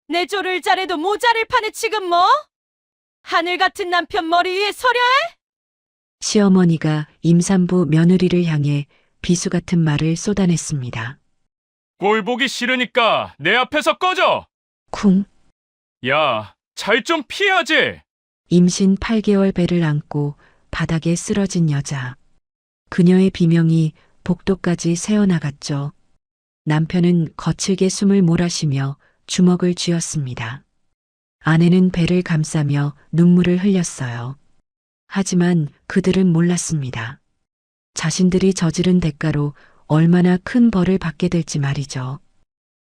내 조를 잘해도 모자를 파네 지금 뭐? 하늘 같은 남편 머리 위에 서려 해? 시어머니가 임산부 며느리를 향해 비수 같은 말을 쏟아냈습니다. 꼴 보기 싫으니까 내 앞에서 꺼져! 쿵. 야, 잘 좀 피하지! 임신 8개월 배를 안고 바닥에 쓰러진 여자. 그녀의 비명이 복도까지 새어나갔죠. 남편은 거칠게 숨을 몰아쉬며 주먹을 쥐었습니다. 아내는 배를 감싸며 눈물을 흘렸어요. 하지만 그들은 몰랐습니다. 자신들이 저지른 대가로 얼마나 큰 벌을 받게 될지 말이죠.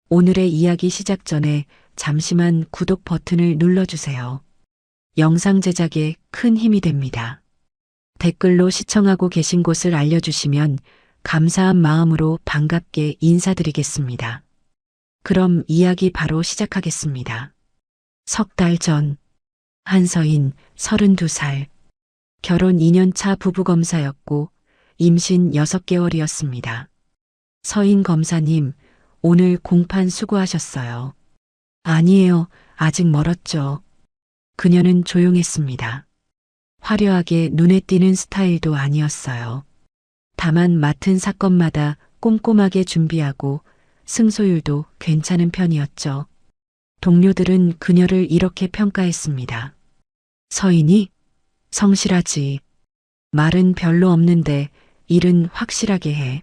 오늘의 이야기 시작 전에 잠시만 구독 버튼을 눌러주세요. 영상 제작에 큰 힘이 됩니다. 댓글로 시청하고 계신 곳을 알려주시면 감사한 마음으로 반갑게 인사드리겠습니다. 그럼 이야기 바로 시작하겠습니다. 석 달 전, 한서인 32살, 결혼 2년차 부부검사였고 임신 6개월이었습니다. 서인 검사님, 오늘 공판 수고하셨어요. 아니에요, 아직 멀었죠. 그녀는 조용했습니다. 화려하게 눈에 띄는 스타일도 아니었어요. 다만 맡은 사건마다 꼼꼼하게 준비하고 승소율도 괜찮은 편이었죠. 동료들은 그녀를 이렇게 평가했습니다. 서인이? 성실하지. 말은 별로 없는데 일은 확실하게 해.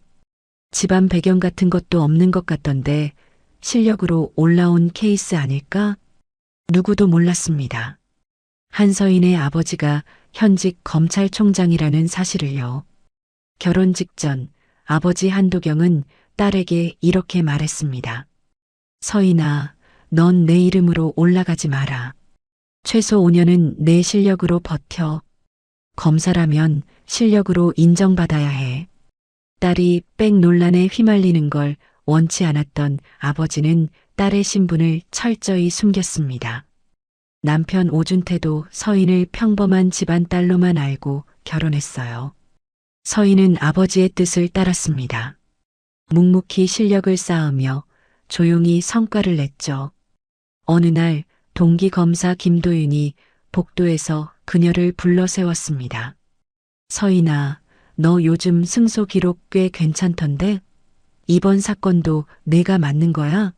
집안 배경 같은 것도 없는 것 같던데 실력으로 올라온 케이스 아닐까? 누구도 몰랐습니다. 한서인의 아버지가 현직 검찰총장이라는 사실을요. 결혼 직전 아버지 한도경은 딸에게 이렇게 말했습니다. 서인아, 넌 내 이름으로 올라가지 마라. 최소 5년은 내 실력으로 버텨. 검사라면 실력으로 인정받아야 해. 딸이 백 논란에 휘말리는 걸 원치 않았던 아버지는 딸의 신분을 철저히 숨겼습니다. 남편 오준태도 서인을 평범한 집안 딸로만 알고 결혼했어요. 서인은 아버지의 뜻을 따랐습니다. 묵묵히 실력을 쌓으며 조용히 성과를 냈죠. 어느 날 동기 검사 김도윤이 복도에서 그녀를 불러 세웠습니다. 서인아, 너 요즘 승소 기록 꽤 괜찮던데? 이번 사건도 내가 맡는 거야?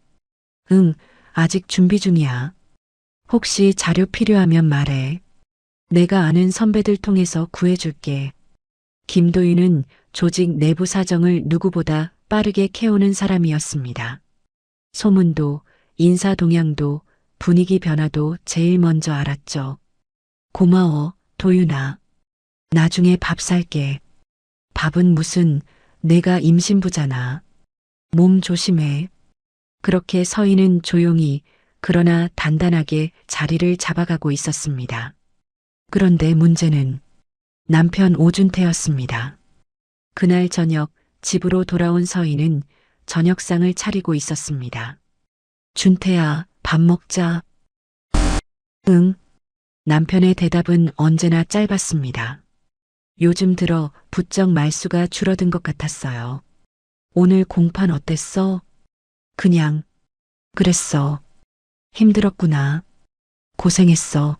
응, 아직 준비 중이야. 혹시 자료 필요하면 말해. 내가 아는 선배들 통해서 구해줄게. 김도윤은 조직 내부 사정을 누구보다 빠르게 캐오는 사람이었습니다. 소문도, 인사 동향도, 분위기 변화도 제일 먼저 알았죠. 고마워, 도윤아. 나중에 밥 살게. 밥은 무슨, 내가 임신부잖아. 몸 조심해. 그렇게 서인은 조용히 그러나 단단하게 자리를 잡아가고 있었습니다. 그런데 문제는 남편 오준태였습니다. 그날 저녁 집으로 돌아온 서인은 저녁상을 차리고 있었습니다. 준태야, 밥 먹자. 응. 남편의 대답은 언제나 짧았습니다. 요즘 들어 부쩍 말수가 줄어든 것 같았어요. 오늘 공판 어땠어? 그냥, 그랬어. 힘들었구나. 고생했어.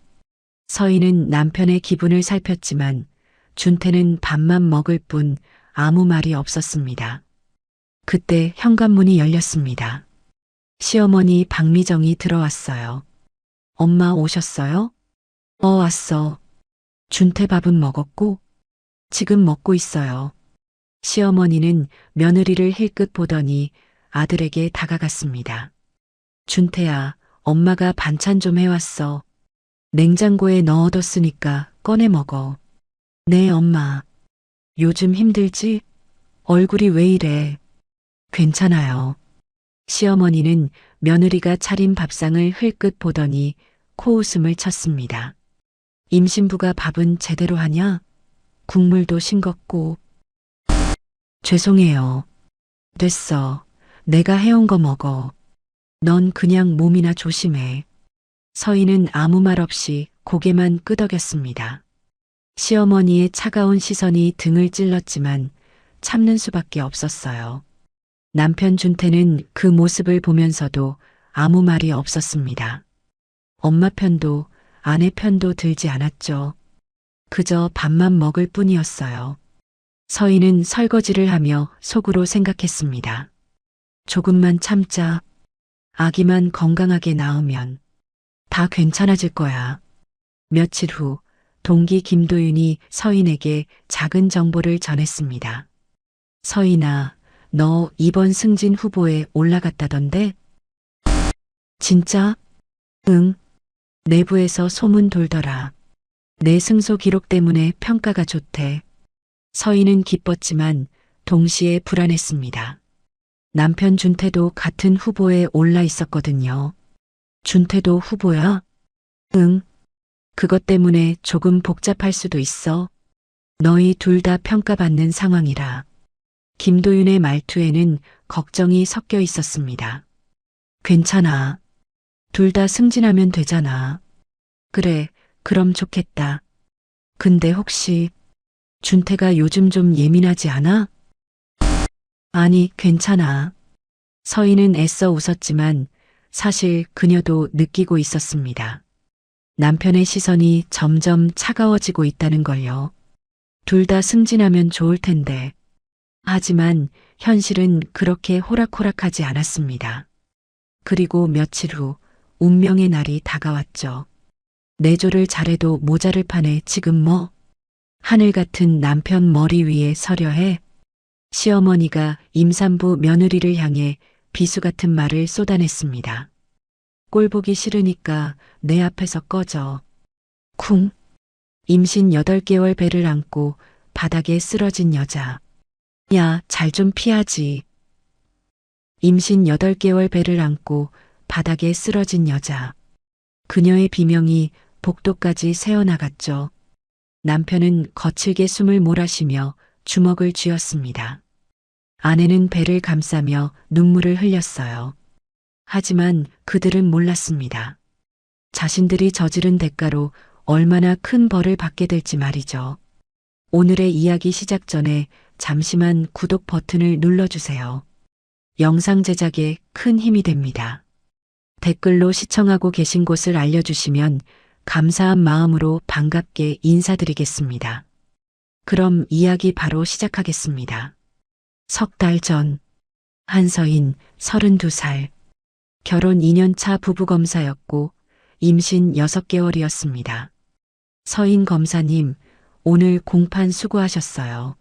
서인은 남편의 기분을 살폈지만 준태는 밥만 먹을 뿐 아무 말이 없었습니다. 그때 현관문이 열렸습니다. 시어머니 박미정이 들어왔어요. 엄마 오셨어요? 왔어. 준태 밥은 먹었고? 지금 먹고 있어요. 시어머니는 며느리를 힐끗 보더니 아들에게 다가갔습니다. 준태야, 엄마가 반찬 좀 해왔어. 냉장고에 넣어뒀으니까 꺼내 먹어. 네, 엄마. 요즘 힘들지? 얼굴이 왜 이래? 괜찮아요. 시어머니는 며느리가 차린 밥상을 흘끗 보더니 코웃음을 쳤습니다. 임신부가 밥은 제대로 하냐? 국물도 싱겁고. 죄송해요. 됐어. 내가 해온 거 먹어. 넌 그냥 몸이나 조심해. 서인은 아무 말 없이 고개만 끄덕였습니다. 시어머니의 차가운 시선이 등을 찔렀지만 참는 수밖에 없었어요. 남편 준태는 그 모습을 보면서도 아무 말이 없었습니다. 엄마 편도 아내 편도 들지 않았죠. 그저 밥만 먹을 뿐이었어요. 서희는 설거지를 하며 속으로 생각했습니다. 조금만 참자. 아기만 건강하게 낳으면 다 괜찮아질 거야. 며칠 후 동기 김도윤이 서인에게 작은 정보를 전했습니다. 서인아, 너 이번 승진 후보에 올라갔다던데? 진짜? 응. 내부에서 소문 돌더라. 내 승소 기록 때문에 평가가 좋대. 서인은 기뻤지만 동시에 불안했습니다. 남편 준태도 같은 후보에 올라 있었거든요. 준태도 후보야? 응. 그것 때문에 조금 복잡할 수도 있어. 너희 둘 다 평가받는 상황이라. 김도윤의 말투에는 걱정이 섞여 있었습니다. 괜찮아. 둘 다 승진하면 되잖아. 그래, 그럼 좋겠다. 근데 혹시 준태가 요즘 좀 예민하지 않아? 아니, 괜찮아. 서인은 애써 웃었지만 사실 그녀도 느끼고 있었습니다. 남편의 시선이 점점 차가워지고 있다는 걸요. 둘 다 승진하면 좋을 텐데. 하지만 현실은 그렇게 호락호락하지 않았습니다. 그리고 며칠 후 운명의 날이 다가왔죠. 내조를 잘해도 모자를 파네 지금 뭐. 하늘 같은 남편 머리 위에 서려 해. 시어머니가 임산부 며느리를 향해 비수 같은 말을 쏟아냈습니다. 꼴 보기 싫으니까 내 앞에서 꺼져. 쿵. 임신 8개월 배를 안고 바닥에 쓰러진 여자. 야, 잘 좀 피하지. 임신 8개월 배를 안고 바닥에 쓰러진 여자. 그녀의 비명이 복도까지 새어나갔죠. 남편은 거칠게 숨을 몰아쉬며 주먹을 쥐었습니다. 아내는 배를 감싸며 눈물을 흘렸어요. 하지만 그들은 몰랐습니다. 자신들이 저지른 대가로 얼마나 큰 벌을 받게 될지 말이죠. 오늘의 이야기 시작 전에 잠시만 구독 버튼을 눌러주세요. 영상 제작에 큰 힘이 됩니다. 댓글로 시청하고 계신 곳을 알려주시면 감사한 마음으로 반갑게 인사드리겠습니다. 그럼 이야기 바로 시작하겠습니다. 석 달 전, 한서인 32살, 결혼 2년 차 부부검사였고 임신 6개월이었습니다. 서인 검사님, 오늘 공판 수고하셨어요.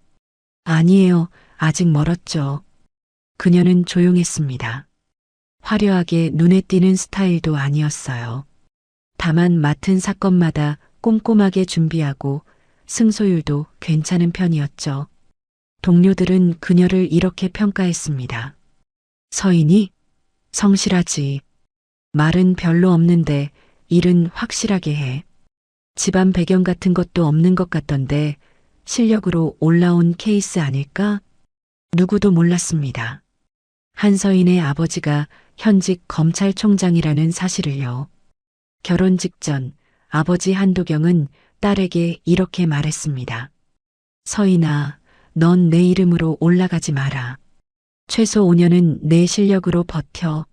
아니에요, 아직 멀었죠. 그녀는 조용했습니다. 화려하게 눈에 띄는 스타일도 아니었어요. 다만 맡은 사건마다 꼼꼼하게 준비하고 승소율도 괜찮은 편이었죠. 동료들은 그녀를 이렇게 평가했습니다. 서인이? 성실하지. 말은 별로 없는데 일은 확실하게 해. 집안 배경 같은 것도 없는 것 같던데 실력으로 올라온 케이스 아닐까? 누구도 몰랐습니다. 한서인의 아버지가 현직 검찰총장이라는 사실을요. 결혼 직전 아버지 한도경은 딸에게 이렇게 말했습니다. 서인아, 넌 내 이름으로 올라가지 마라. 최소 5년은 내 실력으로 버텨.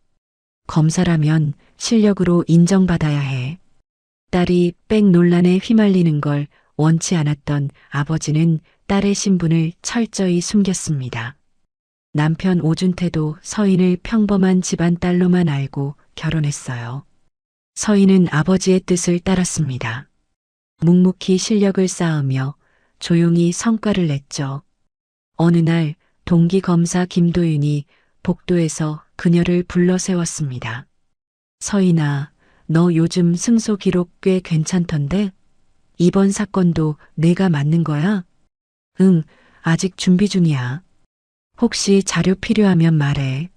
검사라면 실력으로 인정받아야 해. 딸이 백 논란에 휘말리는 걸 원치 않았던 아버지는 딸의 신분을 철저히 숨겼습니다. 남편 오준태도 서인을 평범한 집안 딸로만 알고 결혼했어요. 서인은 아버지의 뜻을 따랐습니다. 묵묵히 실력을 쌓으며 조용히 성과를 냈죠. 어느 날 동기 검사 김도윤이 복도에서 그녀를 불러 세웠습니다. 서인아, 너 요즘 승소 기록 꽤 괜찮던데? 이번 사건도 내가 맡는 거야? 응, 아직 준비 중이야. 혹시 자료 필요하면 말해.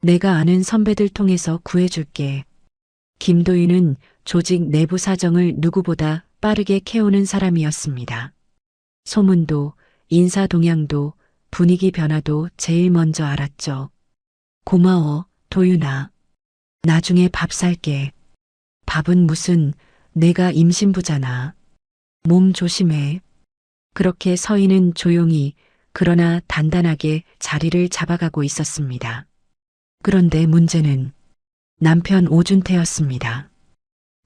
내가 아는 선배들 통해서 구해줄게. 김도윤은 조직 내부 사정을 누구보다 빠르게 캐오는 사람이었습니다. 소문도, 인사 동향도, 분위기 변화도 제일 먼저 알았죠. 고마워, 도윤아. 나중에 밥 살게. 밥은 무슨, 내가 임신부잖아. 몸 조심해. 그렇게 서인은 조용히 그러나 단단하게 자리를 잡아가고 있었습니다. 그런데 문제는 남편 오준태였습니다.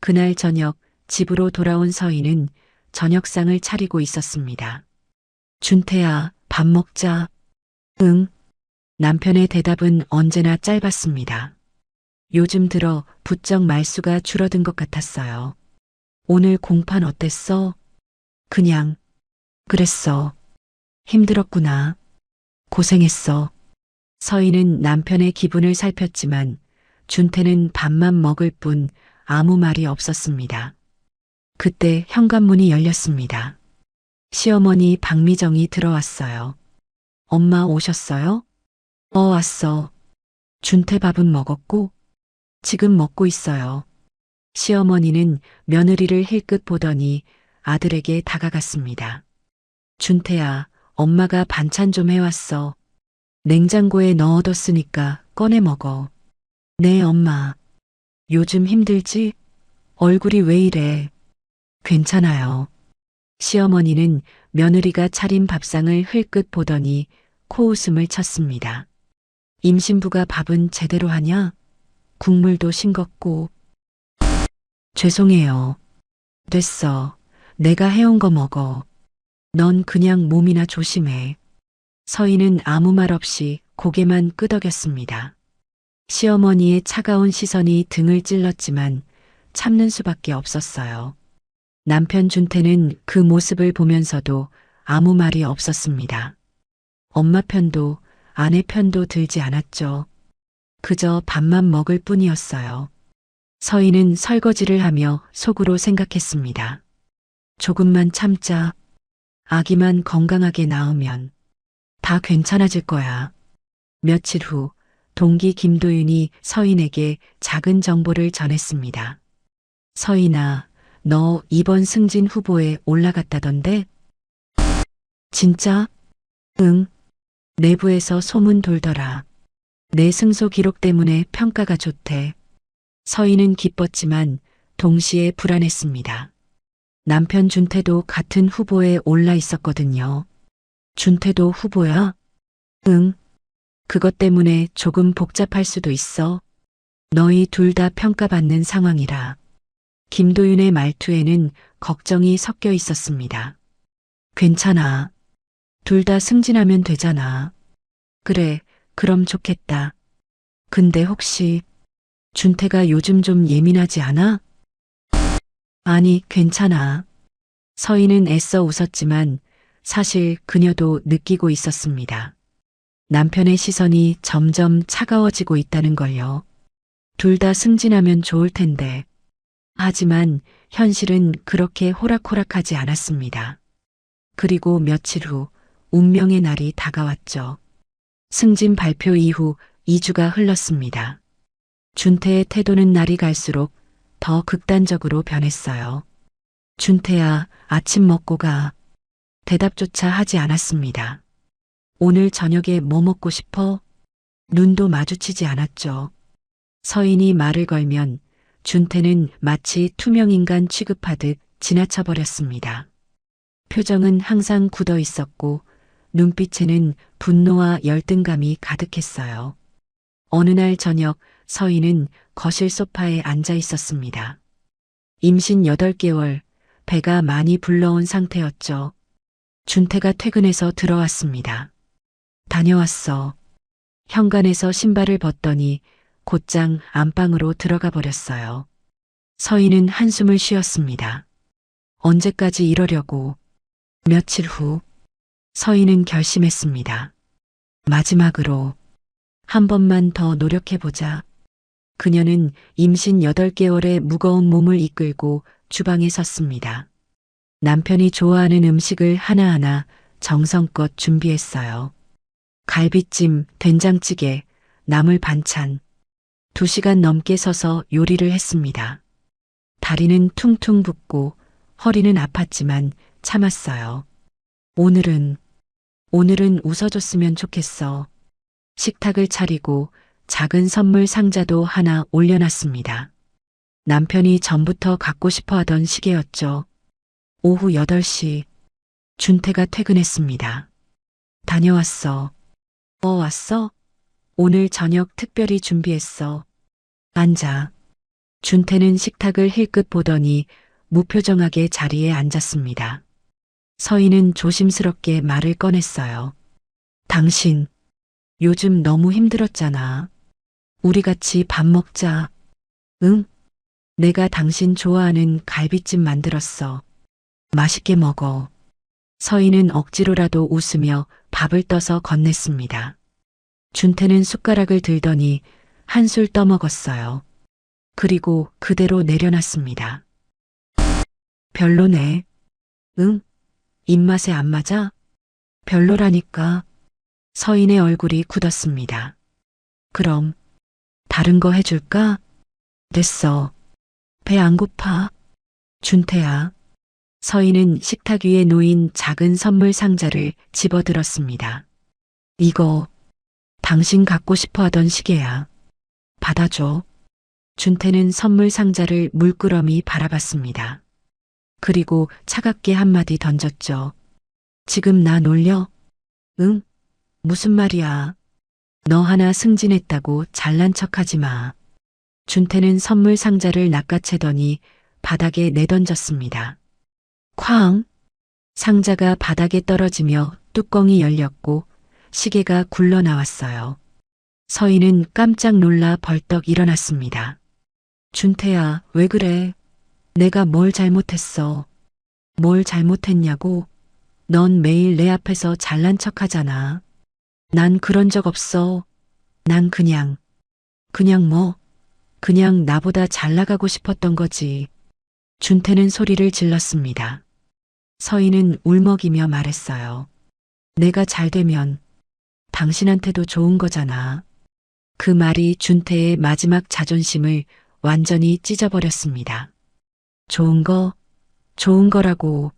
그날 저녁 집으로 돌아온 서희는 저녁상을 차리고 있었습니다. 준태야, 밥 먹자. 응. 남편의 대답은 언제나 짧았습니다. 요즘 들어 부쩍 말수가 줄어든 것 같았어요. 오늘 공판 어땠어? 그냥, 그랬어. 힘들었구나. 고생했어. 서희는 남편의 기분을 살폈지만 준태는 밥만 먹을 뿐 아무 말이 없었습니다. 그때 현관문이 열렸습니다. 시어머니 박미정이 들어왔어요. 엄마 오셨어요? 왔어. 준태 밥은 먹었고? 지금 먹고 있어요. 시어머니는 며느리를 힐끗 보더니 아들에게 다가갔습니다. 준태야, 엄마가 반찬 좀 해왔어. 냉장고에 넣어뒀으니까 꺼내 먹어. 네, 엄마. 요즘 힘들지? 얼굴이 왜 이래? 괜찮아요. 시어머니는 며느리가 차린 밥상을 흘끗 보더니 코웃음을 쳤습니다. 임신부가 밥은 제대로 하냐? 국물도 싱겁고. 죄송해요. 됐어. 내가 해온 거 먹어. 넌 그냥 몸이나 조심해. 서희는 아무 말 없이 고개만 끄덕였습니다. 시어머니의 차가운 시선이 등을 찔렀지만 참는 수밖에 없었어요. 남편 준태는 그 모습을 보면서도 아무 말이 없었습니다. 엄마 편도 아내 편도 들지 않았죠. 그저 밥만 먹을 뿐이었어요. 서희는 설거지를 하며 속으로 생각했습니다. 조금만 참자. 아기만 건강하게 낳으면 다 괜찮아질 거야. 며칠 후 동기 김도윤이 서인에게 작은 정보를 전했습니다. 서인아, 너 이번 승진 후보에 올라갔다던데? 진짜? 응. 내부에서 소문 돌더라. 내 승소 기록 때문에 평가가 좋대. 서인은 기뻤지만 동시에 불안했습니다. 남편 준태도 같은 후보에 올라 있었거든요. 준태도 후보야? 응. 그것 때문에 조금 복잡할 수도 있어. 너희 둘 다 평가받는 상황이라. 김도윤의 말투에는 걱정이 섞여 있었습니다. 괜찮아. 둘 다 승진하면 되잖아. 그래, 그럼 좋겠다. 근데 혹시 준태가 요즘 좀 예민하지 않아? 아니, 괜찮아. 서희는 애써 웃었지만 사실 그녀도 느끼고 있었습니다. 남편의 시선이 점점 차가워지고 있다는 걸요. 둘 다 승진하면 좋을 텐데. 하지만 현실은 그렇게 호락호락하지 않았습니다. 그리고 며칠 후 운명의 날이 다가왔죠. 승진 발표 이후 2주가 흘렀습니다. 준태의 태도는 날이 갈수록 더 극단적으로 변했어요. 준태야, 아침 먹고 가. 대답조차 하지 않았습니다. 오늘 저녁에 뭐 먹고 싶어? 눈도 마주치지 않았죠. 서인이 말을 걸면 준태는 마치 투명인간 취급하듯 지나쳐버렸습니다. 표정은 항상 굳어 있었고 눈빛에는 분노와 열등감이 가득했어요. 어느 날 저녁 서인은 거실 소파에 앉아 있었습니다. 임신 8개월, 배가 많이 불러온 상태였죠. 준태가 퇴근해서 들어왔습니다. 다녀왔어. 현관에서 신발을 벗더니 곧장 안방으로 들어가 버렸어요. 서인은 한숨을 쉬었습니다. 언제까지 이러려고. 며칠 후 서인은 결심했습니다. 마지막으로 한 번만 더 노력해보자. 그녀는 임신 8개월의 무거운 몸을 이끌고 주방에 섰습니다. 남편이 좋아하는 음식을 하나하나 정성껏 준비했어요. 갈비찜, 된장찌개, 나물 반찬. 2시간 넘게 서서 요리를 했습니다. 다리는 퉁퉁 붓고 허리는 아팠지만 참았어요. 오늘은 웃어줬으면 좋겠어. 식탁을 차리고 작은 선물 상자도 하나 올려놨습니다. 남편이 전부터 갖고 싶어 하던 시계였죠. 오후 8시 준태가 퇴근했습니다. 다녀왔어. 왔어? 오늘 저녁 특별히 준비했어. 앉아. 준태는 식탁을 힐끗 보더니 무표정하게 자리에 앉았습니다. 서인은 조심스럽게 말을 꺼냈어요. 당신, 요즘 너무 힘들었잖아. 우리 같이 밥 먹자. 응? 내가 당신 좋아하는 갈비찜 만들었어. 맛있게 먹어. 서인은 억지로라도 웃으며 밥을 떠서 건넸습니다. 준태는 숟가락을 들더니 한술 떠먹었어요. 그리고 그대로 내려놨습니다. 별로네. 응? 입맛에 안 맞아? 별로라니까. 서인의 얼굴이 굳었습니다. 그럼 다른 거 해줄까? 됐어. 배 안 고파. 준태야. 서인은 식탁 위에 놓인 작은 선물 상자를 집어들었습니다. 이거 당신 갖고 싶어 하던 시계야. 받아줘. 준태는 선물 상자를 물끄러미 바라봤습니다. 그리고 차갑게 한마디 던졌죠. 지금 나 놀려? 응? 무슨 말이야? 너 하나 승진했다고 잘난 척하지 마. 준태는 선물 상자를 낚아채더니 바닥에 내던졌습니다. 쾅! 상자가 바닥에 떨어지며 뚜껑이 열렸고 시계가 굴러 나왔어요. 서인은 깜짝 놀라 벌떡 일어났습니다. 준태야, 왜 그래? 내가 뭘 잘못했어? 뭘 잘못했냐고? 넌 매일 내 앞에서 잘난 척 하잖아. 난 그런 적 없어. 난 그냥 뭐? 그냥 나보다 잘 나가고 싶었던 거지. 준태는 소리를 질렀습니다. 서인은 울먹이며 말했어요. 내가 잘 되면 당신한테도 좋은 거잖아. 그 말이 준태의 마지막 자존심을 완전히 찢어버렸습니다. 좋은 거라고.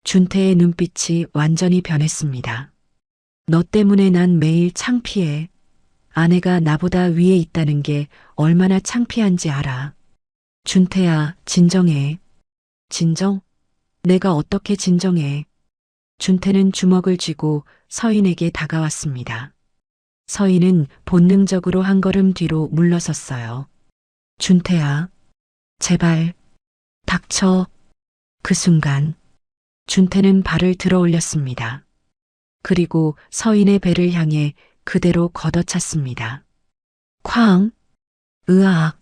준태의 눈빛이 완전히 변했습니다. 너 때문에 난 매일 창피해. 아내가 나보다 위에 있다는 게 얼마나 창피한지 알아. 준태야, 진정해. 진정? 내가 어떻게 진정해? 준태는 주먹을 쥐고 서인에게 다가왔습니다. 서인은 본능적으로 한 걸음 뒤로 물러섰어요. 준태야, 제발, 닥쳐. 그 순간, 준태는 발을 들어 올렸습니다. 그리고 서인의 배를 향해 그대로 걷어찼습니다. 쾅! 으악!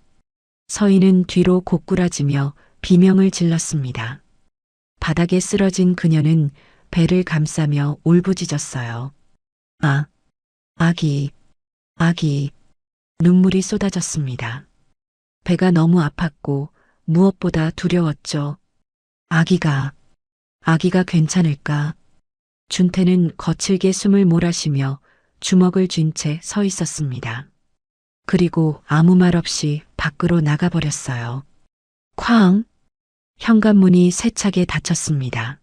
서인은 뒤로 고꾸라지며 비명을 질렀습니다. 바닥에 쓰러진 그녀는 배를 감싸며 울부짖었어요. 아기. 눈물이 쏟아졌습니다. 배가 너무 아팠고 무엇보다 두려웠죠. 아기가 괜찮을까? 준태는 거칠게 숨을 몰아쉬며 주먹을 쥔 채 서 있었습니다. 그리고 아무 말 없이 밖으로 나가버렸어요. 쾅! 현관문이 세차게 닫혔습니다.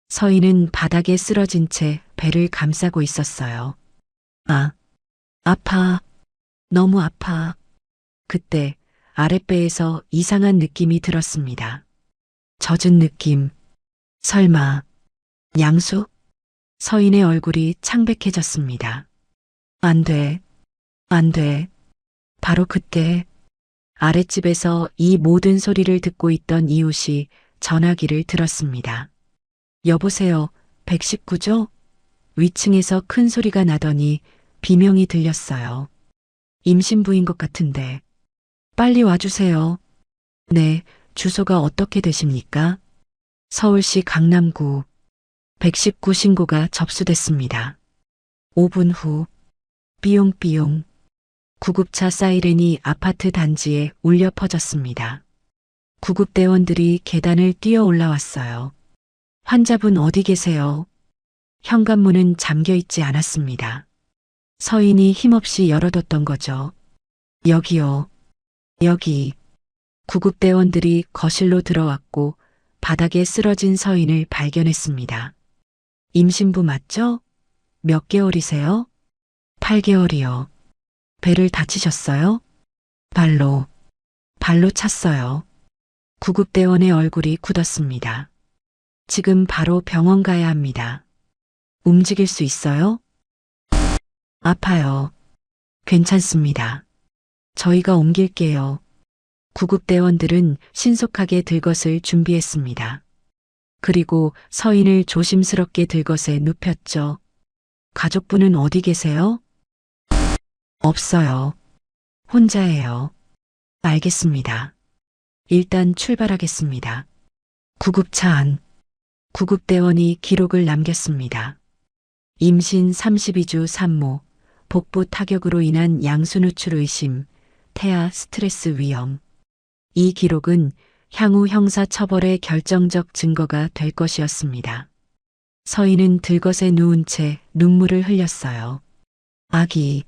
서인은 바닥에 쓰러진 채 배를 감싸고 있었어요. 아파. 너무 아파. 그때 아랫배에서 이상한 느낌이 들었습니다. 젖은 느낌. 설마 양수? 서인의 얼굴이 창백해졌습니다. 안 돼. 바로 그때 아랫집에서 이 모든 소리를 듣고 있던 이웃이 전화기를 들었습니다. 여보세요, 119죠? 위층에서 큰 소리가 나더니 비명이 들렸어요. 임신부인 것 같은데. 빨리 와주세요. 네, 주소가 어떻게 되십니까? 서울시 강남구. 119 신고가 접수됐습니다. 5분 후, 삐용삐용. 구급차 사이렌이 아파트 단지에 울려 퍼졌습니다. 구급대원들이 계단을 뛰어 올라왔어요. 환자분 어디 계세요? 현관문은 잠겨 있지 않았습니다. 서인이 힘없이 열어뒀던 거죠. 여기요. 여기. 구급대원들이 거실로 들어왔고 바닥에 쓰러진 서인을 발견했습니다. 임신부 맞죠? 몇 개월이세요? 8개월이요. 배를 다치셨어요? 발로 찼어요. 구급대원의 얼굴이 굳었습니다. 지금 바로 병원 가야 합니다. 움직일 수 있어요? 아파요. 괜찮습니다. 저희가 옮길게요. 구급대원들은 신속하게 들것을 준비했습니다. 그리고 서인을 조심스럽게 들것에 눕혔죠. 가족분은 어디 계세요? 없어요. 혼자예요. 알겠습니다. 일단 출발하겠습니다. 구급차 안. 구급대원이 기록을 남겼습니다. 임신 32주 산모, 복부 타격으로 인한 양수 누출 의심, 태아 스트레스 위험. 이 기록은 향후 형사 처벌의 결정적 증거가 될 것이었습니다. 서인은 들것에 누운 채 눈물을 흘렸어요. 아기,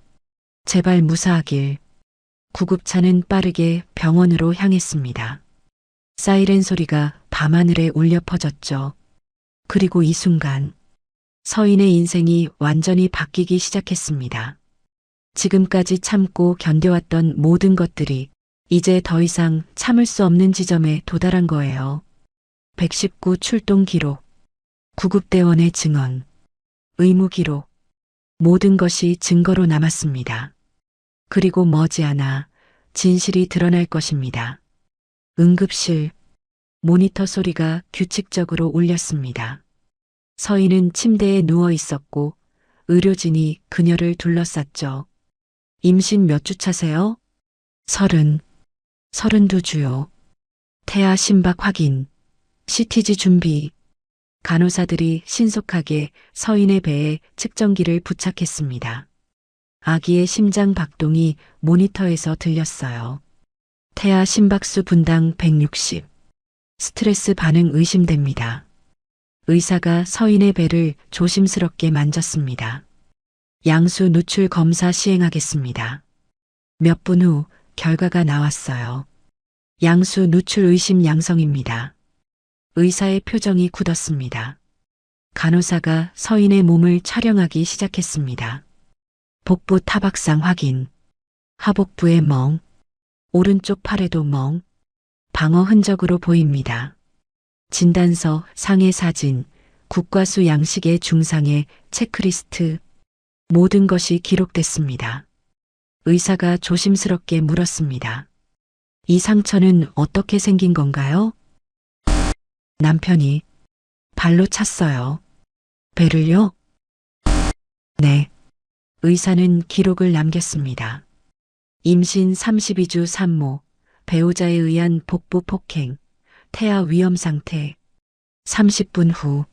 제발 무사하길. 구급차는 빠르게 병원으로 향했습니다. 사이렌 소리가 밤하늘에 울려 퍼졌죠. 그리고 이 순간 서인의 인생이 완전히 바뀌기 시작했습니다. 지금까지 참고 견뎌왔던 모든 것들이 이제 더 이상 참을 수 없는 지점에 도달한 거예요. 119 출동 기록, 구급대원의 증언, 의무 기록, 모든 것이 증거로 남았습니다. 그리고 머지않아 진실이 드러날 것입니다. 응급실, 모니터 소리가 규칙적으로 울렸습니다. 서인은 침대에 누워 있었고 의료진이 그녀를 둘러쌌죠. 임신 몇 주 차세요? 32주요. 태아 심박 확인, CTG 준비. 간호사들이 신속하게 서인의 배에 측정기를 부착했습니다. 아기의 심장 박동이 모니터에서 들렸어요. 태아 심박수 분당 160. 스트레스 반응 의심됩니다. 의사가 서인의 배를 조심스럽게 만졌습니다. 양수 누출 검사 시행하겠습니다. 몇 분 후 결과가 나왔어요. 양수 누출 의심 양성입니다. 의사의 표정이 굳었습니다. 간호사가 서인의 몸을 촬영하기 시작했습니다. 복부 타박상 확인, 하복부에 멍, 오른쪽 팔에도 멍, 방어 흔적으로 보입니다. 진단서, 상해 사진, 국과수 양식의 중상의 체크리스트, 모든 것이 기록됐습니다. 의사가 조심스럽게 물었습니다. 이 상처는 어떻게 생긴 건가요? 남편이 발로 찼어요. 배를요? 네. 의사는 기록을 남겼습니다. 임신 32주 산모, 배우자에 의한 복부 폭행, 태아 위험 상태. 30분 후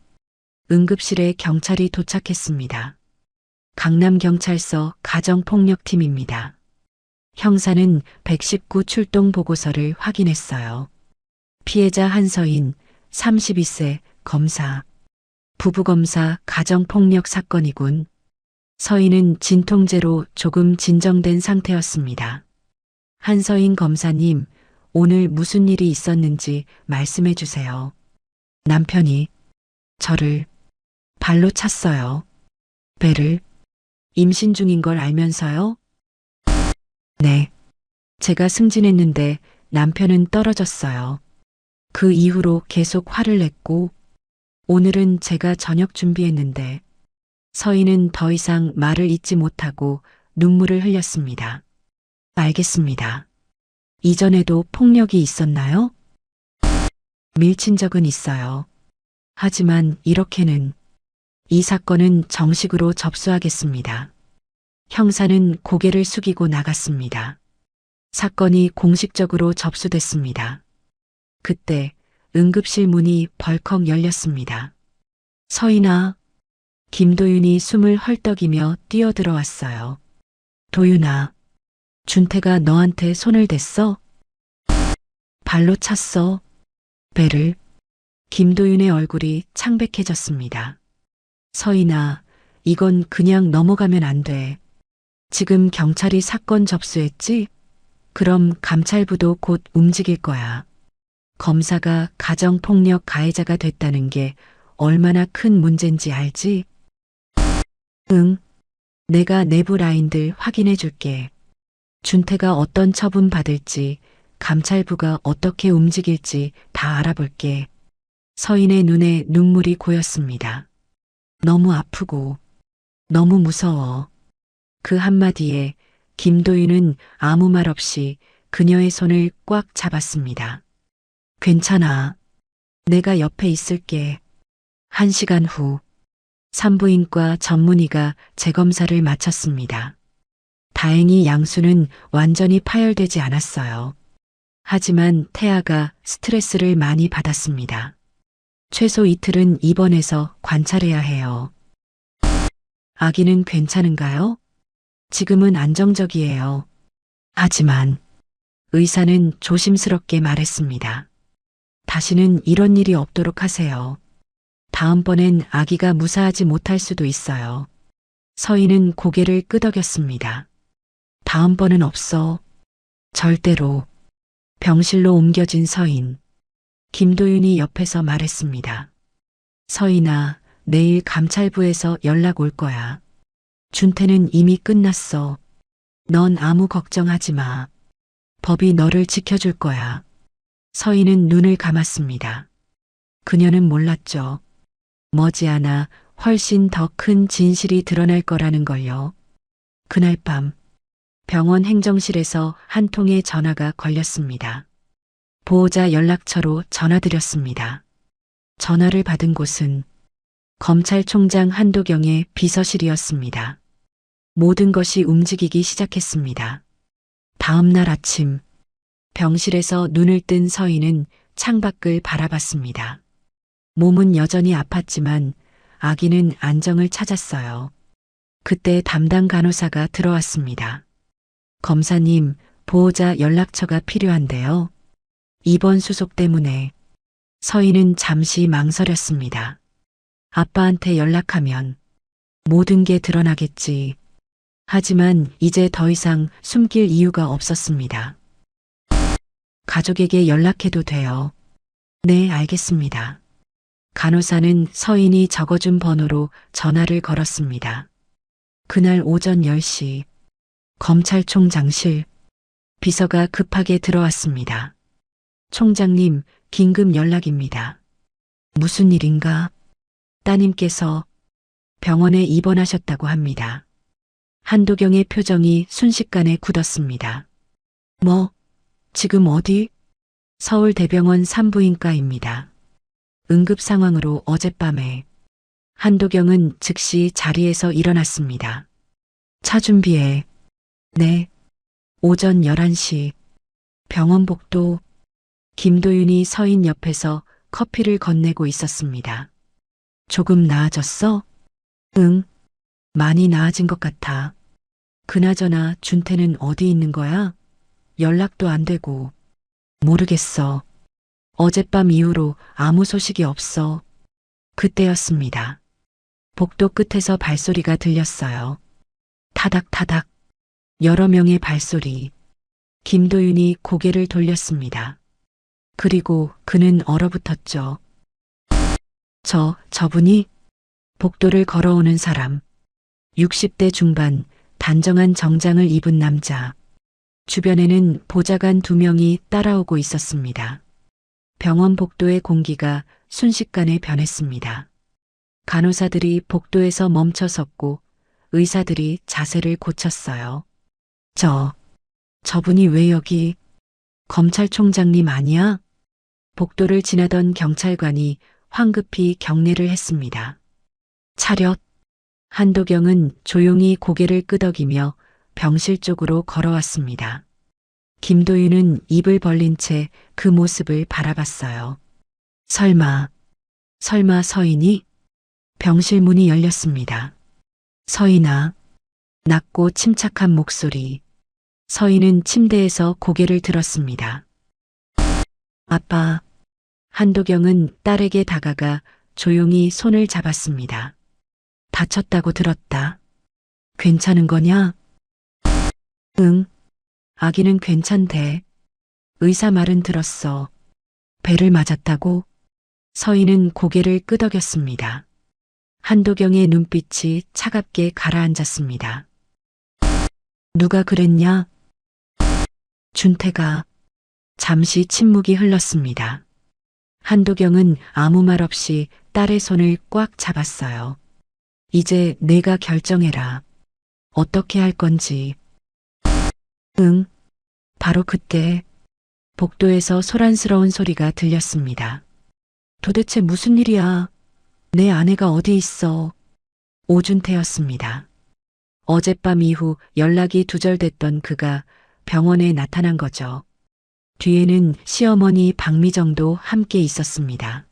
응급실에 경찰이 도착했습니다. 강남경찰서 가정폭력팀입니다. 형사는 119 출동 보고서를 확인했어요. 피해자 한서인 32세 검사. 부부검사 가정폭력 사건이군. 서인은 진통제로 조금 진정된 상태였습니다. 한서인 검사님, 오늘 무슨 일이 있었는지 말씀해 주세요. 남편이 저를 발로 찼어요. 배를 임신 중인 걸 알면서요? 네. 제가 승진했는데 남편은 떨어졌어요. 그 이후로 계속 화를 냈고 오늘은 제가 저녁 준비했는데 서인은 더 이상 말을 잇지 못하고 눈물을 흘렸습니다. 알겠습니다. 이전에도 폭력이 있었나요? 밀친 적은 있어요. 하지만 이렇게는 이 사건은 정식으로 접수하겠습니다. 형사는 고개를 숙이고 나갔습니다. 사건이 공식적으로 접수됐습니다. 그때 응급실 문이 벌컥 열렸습니다. 서인아, 김도윤이 숨을 헐떡이며 뛰어들어왔어요. 도윤아, 준태가 너한테 손을 댔어? 발로 찼어. 배를. 김도윤의 얼굴이 창백해졌습니다. 서인아, 이건 그냥 넘어가면 안 돼. 지금 경찰이 사건 접수했지? 그럼 감찰부도 곧 움직일 거야. 검사가 가정폭력 가해자가 됐다는 게 얼마나 큰 문제인지 알지? 응. 내가 내부 라인들 확인해 줄게. 준태가 어떤 처분 받을지, 감찰부가 어떻게 움직일지 다 알아볼게. 서인의 눈에 눈물이 고였습니다. 너무 아프고, 너무 무서워. 그 한마디에 김도윤은 아무 말 없이 그녀의 손을 꽉 잡았습니다. 괜찮아. 내가 옆에 있을게. 1시간 후 산부인과 전문의가 재검사를 마쳤습니다. 다행히 양수는 완전히 파열되지 않았어요. 하지만 태아가 스트레스를 많이 받았습니다. 최소 이틀은 입원해서 관찰해야 해요. 아기는 괜찮은가요? 지금은 안정적이에요. 하지만 의사는 조심스럽게 말했습니다. 다시는 이런 일이 없도록 하세요. 다음번엔 아기가 무사하지 못할 수도 있어요. 서인은 고개를 끄덕였습니다. 다음번은 없어. 절대로. 병실로 옮겨진 서인. 김도윤이 옆에서 말했습니다. 서인아, 내일 감찰부에서 연락 올 거야. 준태는 이미 끝났어. 넌 아무 걱정하지 마. 법이 너를 지켜줄 거야. 서인은 눈을 감았습니다. 그녀는 몰랐죠. 머지않아 훨씬 더 큰 진실이 드러날 거라는 걸요. 그날 밤 병원 행정실에서 한 통의 전화가 걸렸습니다. 보호자 연락처로 전화드렸습니다. 전화를 받은 곳은 검찰총장 한도경의 비서실이었습니다. 모든 것이 움직이기 시작했습니다. 다음 날 아침 병실에서 눈을 뜬 서인은 창밖을 바라봤습니다. 몸은 여전히 아팠지만 아기는 안정을 찾았어요. 그때 담당 간호사가 들어왔습니다. 검사님, 보호자 연락처가 필요한데요. 입원 수속 때문에. 서인은 잠시 망설였습니다. 아빠한테 연락하면 모든 게 드러나겠지. 하지만 이제 더 이상 숨길 이유가 없었습니다. 가족에게 연락해도 돼요. 네, 알겠습니다. 간호사는 서인이 적어준 번호로 전화를 걸었습니다. 그날 오전 10시 검찰총장실 비서가 급하게 들어왔습니다. 총장님, 긴급 연락입니다. 무슨 일인가? 따님께서 병원에 입원하셨다고 합니다. 한도경의 표정이 순식간에 굳었습니다. 뭐? 지금 어디? 서울대병원 산부인과입니다. 응급 상황으로 어젯밤에 한도경은 즉시 자리에서 일어났습니다. 차 준비해. 네. 오전 11시 병원 복도. 김도윤이 서인 옆에서 커피를 건네고 있었습니다. 조금 나아졌어? 응. 많이 나아진 것 같아. 그나저나 준태는 어디 있는 거야? 연락도 안 되고. 모르겠어. 어젯밤 이후로 아무 소식이 없어. 그때였습니다. 복도 끝에서 발소리가 들렸어요. 타닥타닥. 여러 명의 발소리. 김도윤이 고개를 돌렸습니다. 그리고 그는 얼어붙었죠. 저분이? 복도를 걸어오는 사람. 60대 중반, 단정한 정장을 입은 남자. 주변에는 보좌관 2명이 따라오고 있었습니다. 병원 복도의 공기가 순식간에 변했습니다. 간호사들이 복도에서 멈춰 섰고 의사들이 자세를 고쳤어요. 저분이 왜 여기? 검찰총장님 아니야? 복도를 지나던 경찰관이 황급히 경례를 했습니다. 차렷. 한도경은 조용히 고개를 끄덕이며 병실 쪽으로 걸어왔습니다. 김도윤은 입을 벌린 채 그 모습을 바라봤어요. 설마 서인이? 병실 문이 열렸습니다. 서인아. 낮고 침착한 목소리. 서인은 침대에서 고개를 들었습니다. 아빠. 한도경은 딸에게 다가가 조용히 손을 잡았습니다. 다쳤다고 들었다. 괜찮은 거냐? 응. 아기는 괜찮대. 의사 말은 들었어. 배를 맞았다고? 서인은 고개를 끄덕였습니다. 한도경의 눈빛이 차갑게 가라앉았습니다. 누가 그랬냐? 준태가. 잠시 침묵이 흘렀습니다. 한도경은 아무 말 없이 딸의 손을 꽉 잡았어요. 이제 내가 결정해라. 어떻게 할 건지. 응. 바로 그때 복도에서 소란스러운 소리가 들렸습니다. 도대체 무슨 일이야? 내 아내가 어디 있어? 오준태였습니다. 어젯밤 이후 연락이 두절됐던 그가 병원에 나타난 거죠. 뒤에는 시어머니 박미정도 함께 있었습니다.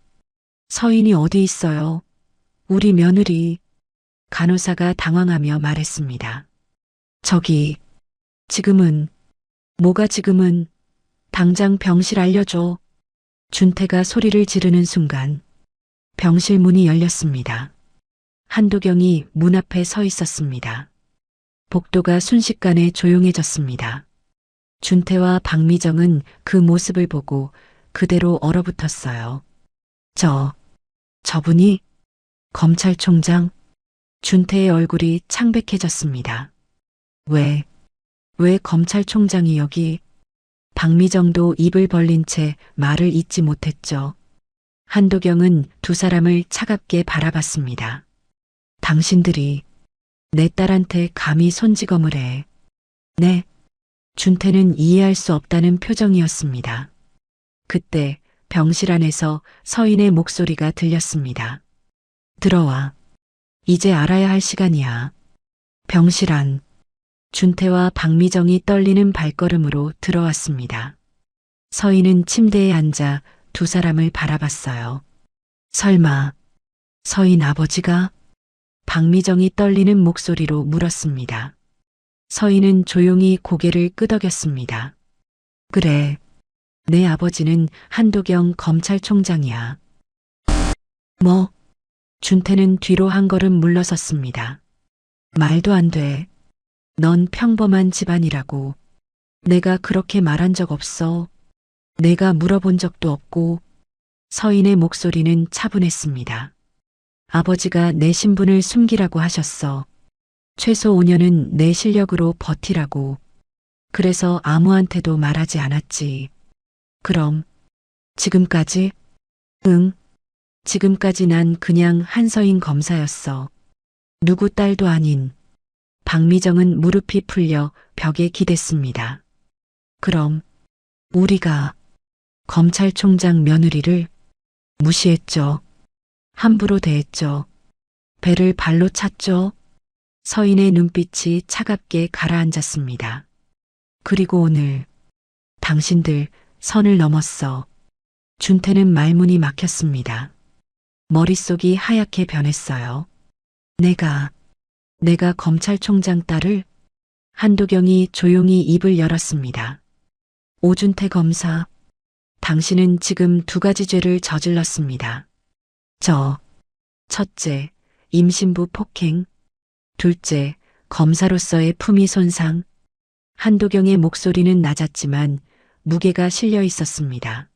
서인이 어디 있어요? 우리 며느리. 간호사가 당황하며 말했습니다. 저기, 지금은, 뭐가 지금은, 당장 병실 알려줘. 준태가 소리를 지르는 순간, 병실 문이 열렸습니다. 한도경이 문 앞에 서 있었습니다. 복도가 순식간에 조용해졌습니다. 준태와 박미정은 그 모습을 보고 그대로 얼어붙었어요. 저분이 검찰총장? 준태의 얼굴이 창백해졌습니다. 왜 검찰총장이 여기? 박미정도 입을 벌린 채 말을 잇지 못했죠. 한도경은 두 사람을 차갑게 바라봤습니다. 당신들이 내 딸한테 감히 손찌검을 해. 네. 준태는 이해할 수 없다는 표정이었습니다. 그때 병실 안에서 서인의 목소리가 들렸습니다. 들어와. 이제 알아야 할 시간이야. 병실 안. 준태와 박미정이 떨리는 발걸음으로 들어왔습니다. 서인은 침대에 앉아 두 사람을 바라봤어요. 설마 서인 아버지가? 박미정이 떨리는 목소리로 물었습니다. 서인은 조용히 고개를 끄덕였습니다. 그래, 내 아버지는 한도경 검찰총장이야. 뭐? 준태는 뒤로 한 걸음 물러섰습니다. 말도 안 돼. 넌 평범한 집안이라고. 내가 그렇게 말한 적 없어. 내가 물어본 적도 없고. 서인의 목소리는 차분했습니다. 아버지가 내 신분을 숨기라고 하셨어. 최소 5년은 내 실력으로 버티라고. 그래서 아무한테도 말하지 않았지. 그럼 지금까지? 응. 지금까지 난 그냥 한서인 검사였어. 누구 딸도 아닌. 박미정은 무릎이 풀려 벽에 기댔습니다. 그럼 우리가 검찰총장 며느리를 무시했죠. 함부로 대했죠. 배를 발로 찼죠. 서인의 눈빛이 차갑게 가라앉았습니다. 그리고 오늘 당신들 선을 넘었어. 준태는 말문이 막혔습니다. 머릿속이 하얗게 변했어요. 내가 검찰총장 딸을? 한도경이 조용히 입을 열었습니다. 오준태 검사, 당신은 지금 두 가지 죄를 저질렀습니다. 첫째, 임신부 폭행. 둘째, 검사로서의 품위 손상. 한도경의 목소리는 낮았지만 무게가 실려 있었습니다.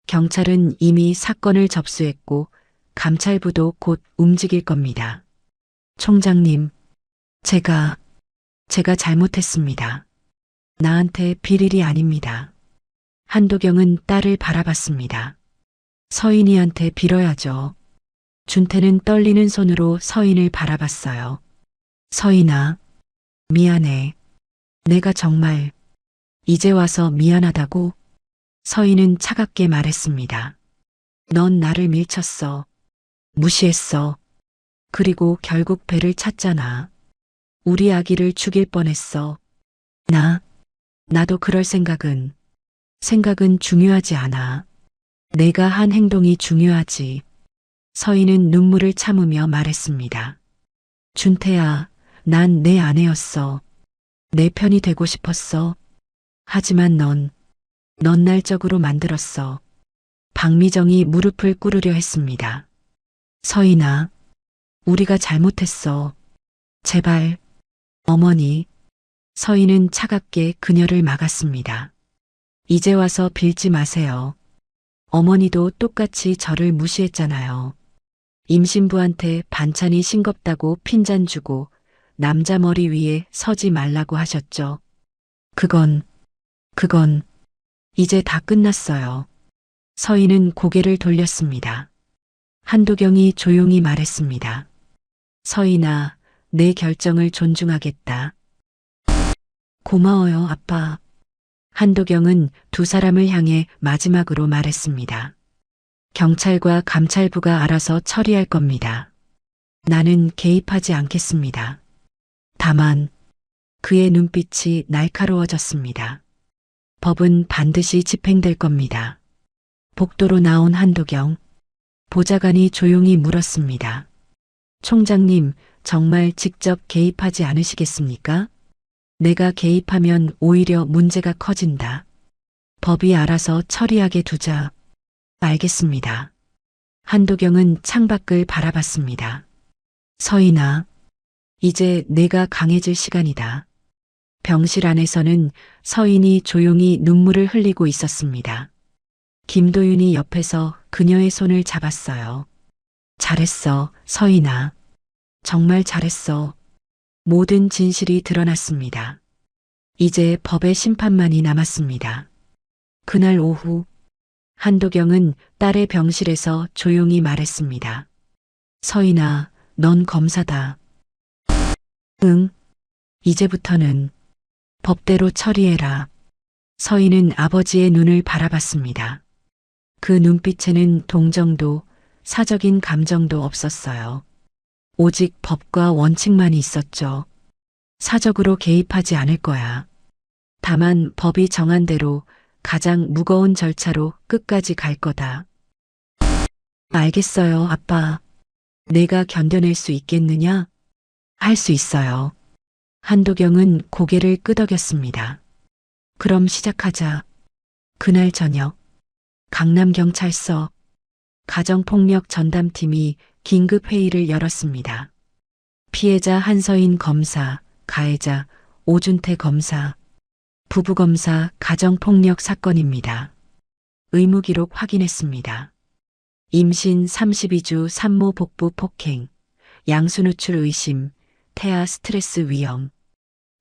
경찰은 이미 사건을 접수했고 감찰부도 곧 움직일 겁니다. 총장님, 제가 잘못했습니다. 나한테 비릴이 아닙니다. 한도경은 딸을 바라봤습니다. 서인이한테 빌어야죠. 준태는 떨리는 손으로 서인을 바라봤어요. 서인아, 미안해. 내가 정말 이제 와서 미안하다고? 서인은 차갑게 말했습니다. 넌 나를 밀쳤어. 무시했어. 그리고 결국 배를 찼잖아. 우리 아기를 죽일 뻔했어. 나도 그럴 생각은 중요하지 않아. 내가 한 행동이 중요하지. 서인은 눈물을 참으며 말했습니다. 준태야, 난 내 아내였어. 내 편이 되고 싶었어. 하지만 넌 날적으로 만들었어. 박미정이 무릎을 꿇으려 했습니다. 서인아, 우리가 잘못했어. 제발, 어머니. 서인은 차갑게 그녀를 막았습니다. 이제 와서 빌지 마세요. 어머니도 똑같이 저를 무시했잖아요. 임신부한테 반찬이 싱겁다고 핀잔 주고 남자 머리 위에 서지 말라고 하셨죠. 그건 이제 다 끝났어요. 서인은 고개를 돌렸습니다. 한도경이 조용히 말했습니다. 서인아, 내 결정을 존중하겠다. 고마워요, 아빠. 한도경은 두 사람을 향해 마지막으로 말했습니다. 경찰과 감찰부가 알아서 처리할 겁니다. 나는 개입하지 않겠습니다. 다만 그의 눈빛이 날카로워졌습니다. 법은 반드시 집행될 겁니다. 복도로 나온 한도경. 보좌관이 조용히 물었습니다. 총장님, 정말 직접 개입하지 않으시겠습니까? 내가 개입하면 오히려 문제가 커진다. 법이 알아서 처리하게 두자. 알겠습니다. 한도경은 창밖을 바라봤습니다. 서인아, 이제 내가 강해질 시간이다. 병실 안에서는 서인이 조용히 눈물을 흘리고 있었습니다. 김도윤이 옆에서 그녀의 손을 잡았어요. 잘했어, 서인아. 정말 잘했어. 모든 진실이 드러났습니다. 이제 법의 심판만이 남았습니다. 그날 오후, 한도경은 딸의 병실에서 조용히 말했습니다. 서인아, 넌 검사다. 응, 이제부터는 법대로 처리해라. 서인은 아버지의 눈을 바라봤습니다. 그 눈빛에는 동정도 사적인 감정도 없었어요. 오직 법과 원칙만이 있었죠. 사적으로 개입하지 않을 거야. 다만 법이 정한 대로 가장 무거운 절차로 끝까지 갈 거다. 알겠어요, 아빠. 내가 견뎌낼 수 있겠느냐? 할 수 있어요. 한도경은 고개를 끄덕였습니다. 그럼 시작하자. 그날 저녁, 강남경찰서 가정폭력 전담팀이 긴급 회의를 열었습니다. 피해자 한서인 검사, 가해자 오준태 검사, 부부검사 가정폭력 사건입니다. 의무기록 확인했습니다. 임신 32주 산모 복부 폭행, 양수누출 의심, 태아 스트레스 위험,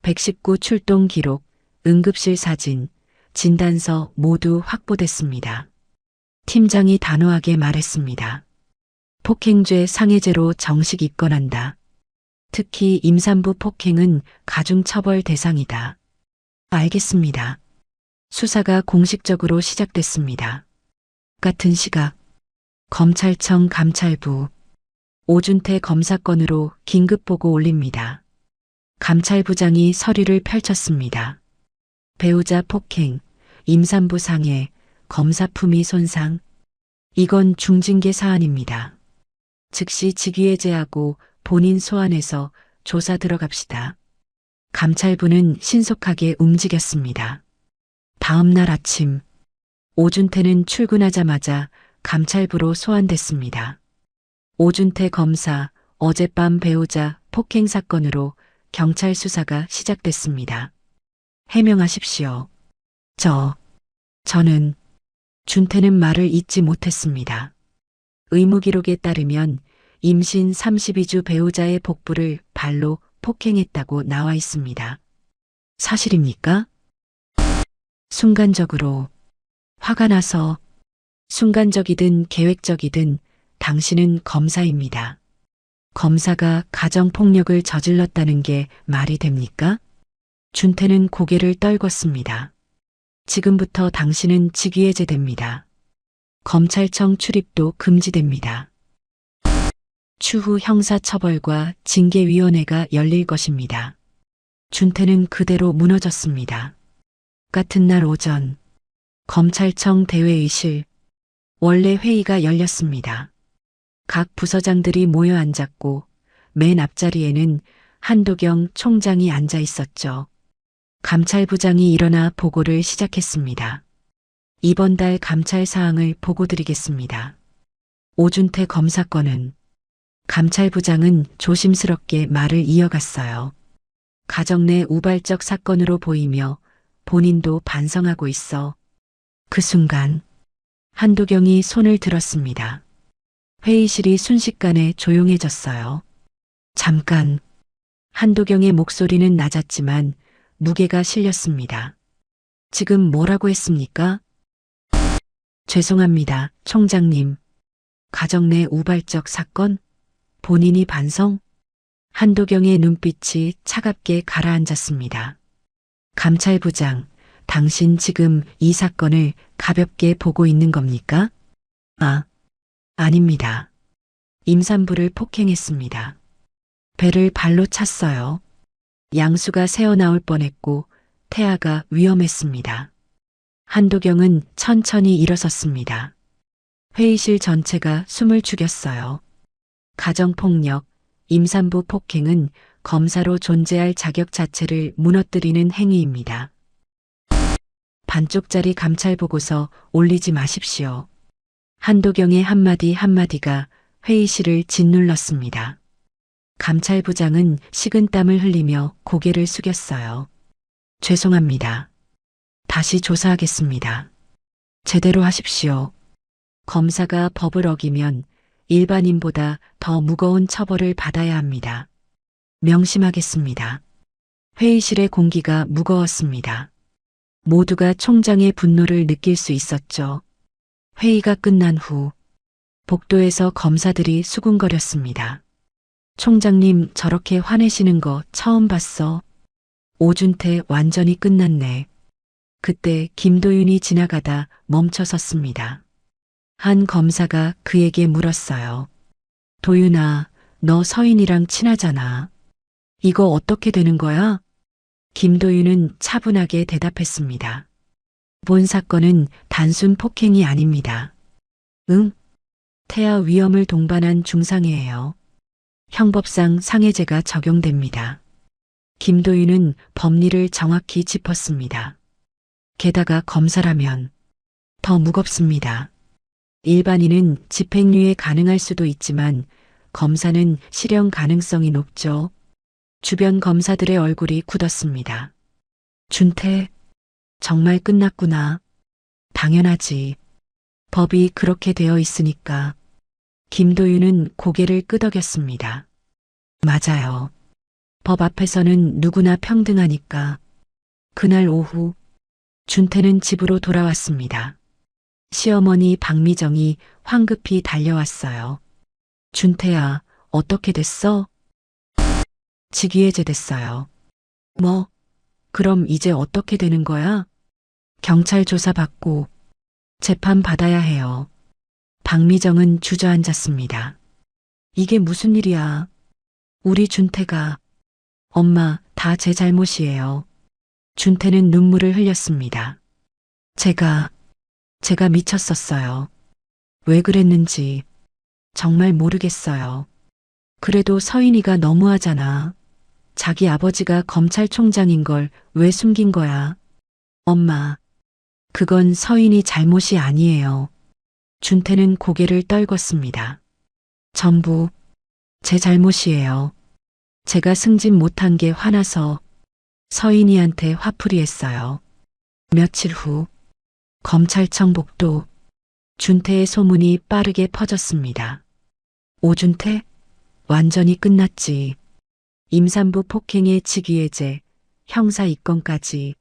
119 출동 기록, 응급실 사진, 진단서 모두 확보됐습니다. 팀장이 단호하게 말했습니다. 폭행죄 상해죄로 정식 입건한다. 특히 임산부 폭행은 가중처벌 대상이다. 알겠습니다. 수사가 공식적으로 시작됐습니다. 같은 시각, 검찰청 감찰부, 오준태 검사건으로 긴급보고 올립니다. 감찰부장이 서류를 펼쳤습니다. 배우자 폭행, 임산부 상해, 검사 품위 손상. 이건 중징계 사안입니다. 즉시 직위해제하고 본인 소환해서 조사 들어갑시다. 감찰부는 신속하게 움직였습니다. 다음 날 아침, 오준태는 출근하자마자 감찰부로 소환됐습니다. 오준태 검사, 어젯밤 배우자 폭행 사건으로 경찰 수사가 시작됐습니다. 해명하십시오. 저는 준태는 말을 잇지 못했습니다. 의무기록에 따르면 임신 32주 배우자의 복부를 발로 폭행했다고 나와 있습니다. 사실입니까? 순간적으로 화가 나서 순간적이든 계획적이든 당신은 검사입니다. 검사가 가정폭력을 저질렀다는 게 말이 됩니까? 준태는 고개를 떨궜습니다. 지금부터 당신은 직위해제됩니다. 검찰청 출입도 금지됩니다. 추후 형사처벌과 징계위원회가 열릴 것입니다. 준태는 그대로 무너졌습니다. 같은 날 오전, 검찰청 대회의실, 원래 회의가 열렸습니다. 각 부서장들이 모여 앉았고 맨 앞자리에는 한도경 총장이 앉아 있었죠. 감찰부장이 일어나 보고를 시작했습니다. 이번 달 감찰 사항을 보고드리겠습니다. 오준태 검사건은 감찰부장은 조심스럽게 말을 이어갔어요. 가정 내 우발적 사건으로 보이며 본인도 반성하고 있어. 그 순간 한도경이 손을 들었습니다. 회의실이 순식간에 조용해졌어요. 잠깐. 한도경의 목소리는 낮았지만 무게가 실렸습니다. 지금 뭐라고 했습니까? 죄송합니다, 총장님. 가정 내 우발적 사건? 본인이 반성? 한도경의 눈빛이 차갑게 가라앉았습니다. 감찰부장, 당신 지금 이 사건을 가볍게 보고 있는 겁니까? 아, 아닙니다. 임산부를 폭행했습니다. 배를 발로 찼어요. 양수가 새어나올 뻔했고 태아가 위험했습니다. 한도경은 천천히 일어섰습니다. 회의실 전체가 숨을 죽였어요. 가정폭력, 임산부 폭행은 검사로 존재할 자격 자체를 무너뜨리는 행위입니다. 반쪽짜리 감찰보고서 올리지 마십시오. 한도경의 한마디 한마디가 회의실을 짓눌렀습니다. 감찰부장은 식은땀을 흘리며 고개를 숙였어요. 죄송합니다. 다시 조사하겠습니다. 제대로 하십시오. 검사가 법을 어기면 일반인보다 더 무거운 처벌을 받아야 합니다. 명심하겠습니다. 회의실의 공기가 무거웠습니다. 모두가 총장의 분노를 느낄 수 있었죠. 회의가 끝난 후 복도에서 검사들이 수군거렸습니다. 총장님 저렇게 화내시는 거 처음 봤어. 오준태 완전히 끝났네. 그때 김도윤이 지나가다 멈춰섰습니다. 한 검사가 그에게 물었어요. 도윤아, 너 서인이랑 친하잖아. 이거 어떻게 되는 거야? 김도윤은 차분하게 대답했습니다. 본 사건은 단순 폭행이 아닙니다. 응? 태아 위험을 동반한 중상해예요. 형법상 상해죄가 적용됩니다. 김도윤은 법리를 정확히 짚었습니다. 게다가 검사라면 더 무겁습니다. 일반인은 집행유예 가능할 수도 있지만 검사는 실형 가능성이 높죠. 주변 검사들의 얼굴이 굳었습니다. 준태, 정말 끝났구나. 당연하지. 법이 그렇게 되어 있으니까. 김도윤은 고개를 끄덕였습니다. 맞아요. 법 앞에서는 누구나 평등하니까. 그날 오후 준태는 집으로 돌아왔습니다. 시어머니 박미정이 황급히 달려왔어요. 준태야, 어떻게 됐어? 직위해제 됐어요. 뭐, 그럼 이제 어떻게 되는 거야? 경찰 조사받고 재판 받아야 해요. 박미정은 주저앉았습니다. 이게 무슨 일이야? 우리 준태가. 엄마, 다 제 잘못이에요. 준태는 눈물을 흘렸습니다. 제가 미쳤었어요. 왜 그랬는지 정말 모르겠어요. 그래도 서인이가 너무하잖아. 자기 아버지가 검찰총장인 걸 왜 숨긴 거야? 엄마, 그건 서인이 잘못이 아니에요. 준태는 고개를 떨궜습니다. 전부 제 잘못이에요. 제가 승진 못한 게 화나서 서인이한테 화풀이했어요. 며칠 후 검찰청 복도, 준태의 소문이 빠르게 퍼졌습니다. 오준태? 완전히 끝났지. 임산부 폭행의 직위해제, 형사 입건까지.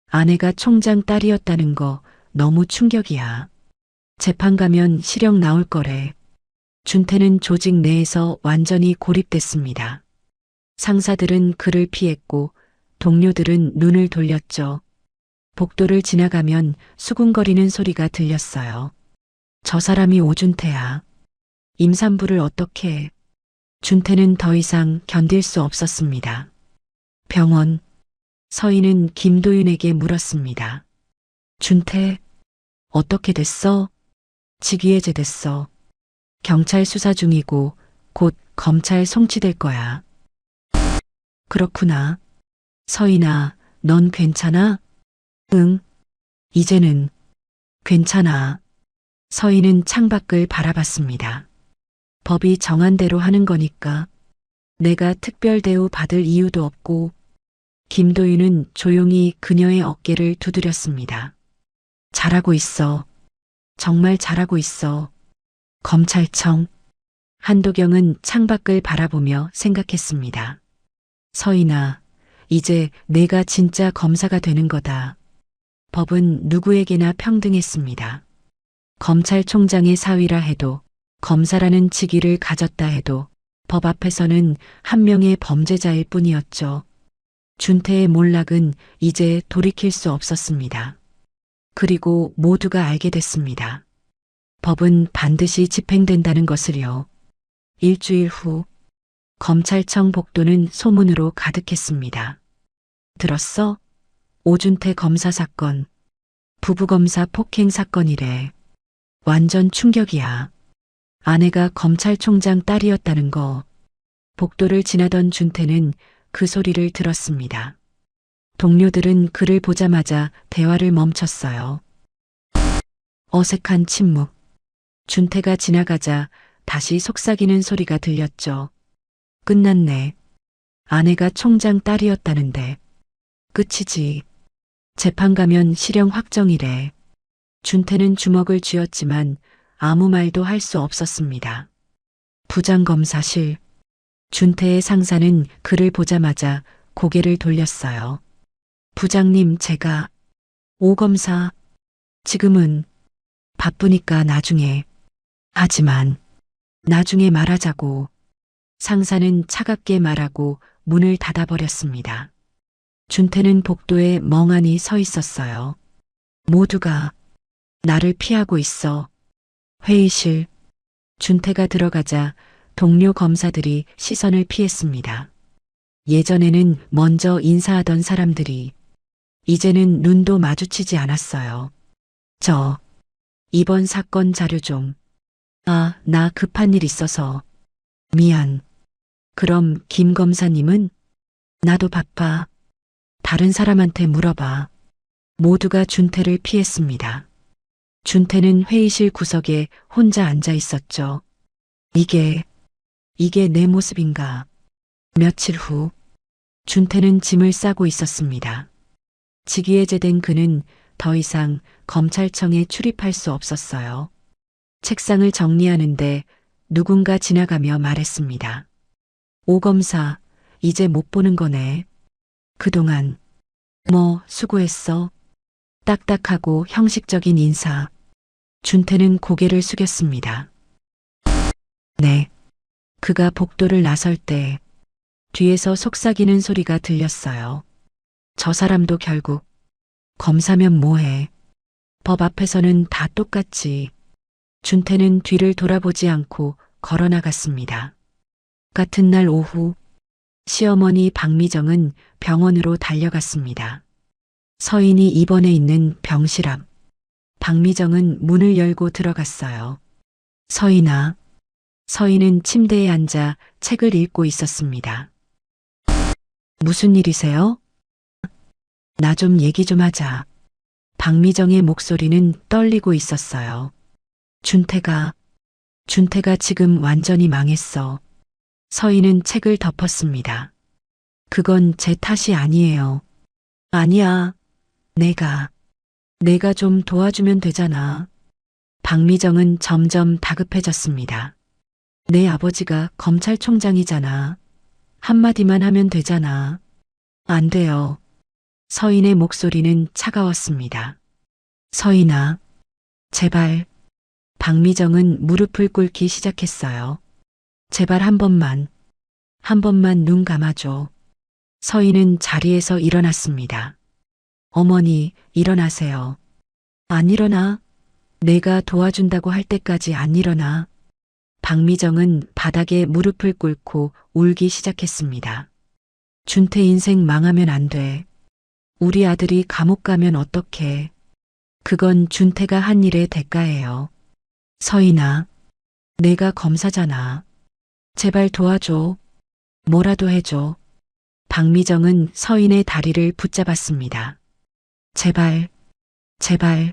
아내가 총장 딸이었다는 거 너무 충격이야. 재판 가면 실형 나올 거래. 준태는 조직 내에서 완전히 고립됐습니다. 상사들은 그를 피했고 동료들은 눈을 돌렸죠. 복도를 지나가면 수군거리는 소리가 들렸어요. 저 사람이 오준태야. 임산부를 어떻게 해? 준태는 더 이상 견딜 수 없었습니다. 병원. 서인은 김도윤에게 물었습니다. 준태, 어떻게 됐어? 직위해제 됐어. 경찰 수사 중이고 곧 검찰 송치될 거야. 그렇구나. 서인아, 넌 괜찮아? 응. 이제는 괜찮아. 서인은 창밖을 바라봤습니다. 법이 정한 대로 하는 거니까. 내가 특별 대우 받을 이유도 없고. 김도윤은 조용히 그녀의 어깨를 두드렸습니다. 잘하고 있어. 정말 잘하고 있어. 검찰청. 한도경은 창밖을 바라보며 생각했습니다. 서인아, 이제 내가 진짜 검사가 되는 거다. 법은 누구에게나 평등했습니다. 검찰총장의 사위라 해도, 검사라는 직위를 가졌다 해도 법 앞에서는 한 명의 범죄자일 뿐이었죠. 준태의 몰락은 이제 돌이킬 수 없었습니다. 그리고 모두가 알게 됐습니다. 법은 반드시 집행된다는 것을요. 일주일 후 검찰청 복도는 소문으로 가득했습니다. 들었어? 오준태 검사 사건, 부부검사 폭행 사건이래. 완전 충격이야. 아내가 검찰총장 딸이었다는 거. 복도를 지나던 준태는 그 소리를 들었습니다. 동료들은 그를 보자마자 대화를 멈췄어요. 어색한 침묵. 준태가 지나가자 다시 속삭이는 소리가 들렸죠. 끝났네. 아내가 총장 딸이었다는데. 끝이지. 재판 가면 실형 확정이래. 준태는 주먹을 쥐었지만 아무 말도 할 수 없었습니다. 부장검사실. 준태의 상사는 그를 보자마자 고개를 돌렸어요. 부장님, 제가 오 검사 지금은 바쁘니까 나중에. 하지만 나중에 말하자고. 상사는 차갑게 말하고 문을 닫아버렸습니다. 준태는 복도에 멍하니 서 있었어요. 모두가 나를 피하고 있어. 회의실. 준태가 들어가자 동료 검사들이 시선을 피했습니다. 예전에는 먼저 인사하던 사람들이 이제는 눈도 마주치지 않았어요. 이번 사건 자료 좀. 아, 나 급한 일 있어서. 미안. 그럼 김 검사님은? 나도 바빠. 다른 사람한테 물어봐. 모두가 준태를 피했습니다. 준태는 회의실 구석에 혼자 앉아 있었죠. 이게 내 모습인가. 며칠 후, 준태는 짐을 싸고 있었습니다. 직위해제된 그는 더 이상 검찰청에 출입할 수 없었어요. 책상을 정리하는데 누군가 지나가며 말했습니다. 오 검사, 이제 못 보는 거네. 그동안 수고했어. 딱딱하고 형식적인 인사. 준태는 고개를 숙였습니다. 네. 그가 복도를 나설 때 뒤에서 속삭이는 소리가 들렸어요. 저 사람도 결국 검사면 뭐해. 법 앞에서는 다 똑같지. 준태는 뒤를 돌아보지 않고 걸어 나갔습니다. 같은 날 오후 시어머니 박미정은 병원으로 달려갔습니다. 서인이 입원해 있는 병실 앞. 박미정은 문을 열고 들어갔어요. 서인아. 서인은 침대에 앉아 책을 읽고 있었습니다. 무슨 일이세요? 나 좀 얘기 좀 하자. 박미정의 목소리는 떨리고 있었어요. 준태가 지금 완전히 망했어. 서인은 책을 덮었습니다. 그건 제 탓이 아니에요. 아니야. 내가 좀 도와주면 되잖아. 박미정은 점점 다급해졌습니다. 내 아버지가 검찰총장이잖아. 한마디만 하면 되잖아. 안 돼요. 서인의 목소리는 차가웠습니다. 서인아, 제발. 박미정은 무릎을 꿇기 시작했어요. 제발 한 번만 눈 감아줘. 서인은 자리에서 일어났습니다. 어머니, 일어나세요. 안 일어나? 내가 도와준다고 할 때까지 안 일어나. 박미정은 바닥에 무릎을 꿇고 울기 시작했습니다. 준태 인생 망하면 안 돼. 우리 아들이 감옥 가면 어떡해. 그건 준태가 한 일의 대가예요. 서인아, 내가 검사잖아. 제발 도와줘. 뭐라도 해줘. 박미정은 서인의 다리를 붙잡았습니다. 제발.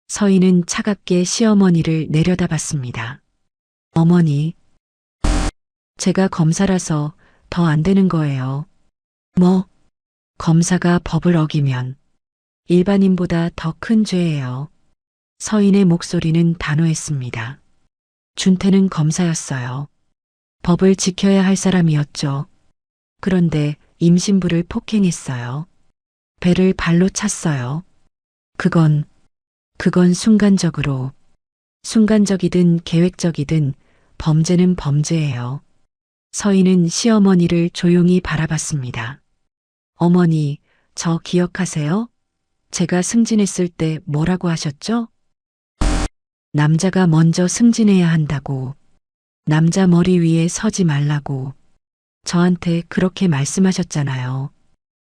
서인은 차갑게 시어머니를 내려다봤습니다. 어머니, 제가 검사라서 더 안 되는 거예요. 검사가 법을 어기면 일반인보다 더 큰 죄예요. 서인의 목소리는 단호했습니다. 준태는 검사였어요. 법을 지켜야 할 사람이었죠. 그런데 임신부를 폭행했어요. 배를 발로 찼어요. 그건 순간적이든 계획적이든 범죄는 범죄예요. 서인은 시어머니를 조용히 바라봤습니다. 어머니, 저 기억하세요? 제가 승진했을 때 뭐라고 하셨죠? 남자가 먼저 승진해야 한다고. 남자 머리 위에 서지 말라고. 저한테 그렇게 말씀하셨잖아요.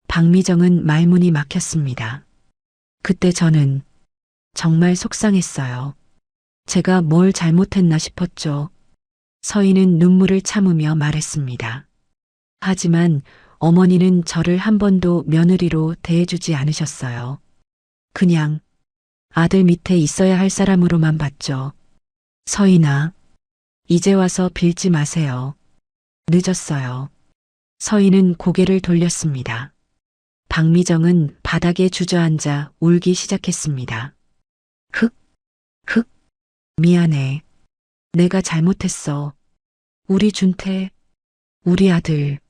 박미정은 말문이 막혔습니다. 그때 저는 정말 속상했어요. 제가 뭘 잘못했나 싶었죠. 서희는 눈물을 참으며 말했습니다. 하지만 어머니는 저를 한 번도 며느리로 대해주지 않으셨어요. 그냥 아들 밑에 있어야 할 사람으로만 봤죠. 서희나, 이제 와서 빌지 마세요. 늦었어요. 서희는 고개를 돌렸습니다. 박미정은 바닥에 주저앉아 울기 시작했습니다. 흑, 미안해. 내가 잘못했어. 우리 준태, 우리 아들.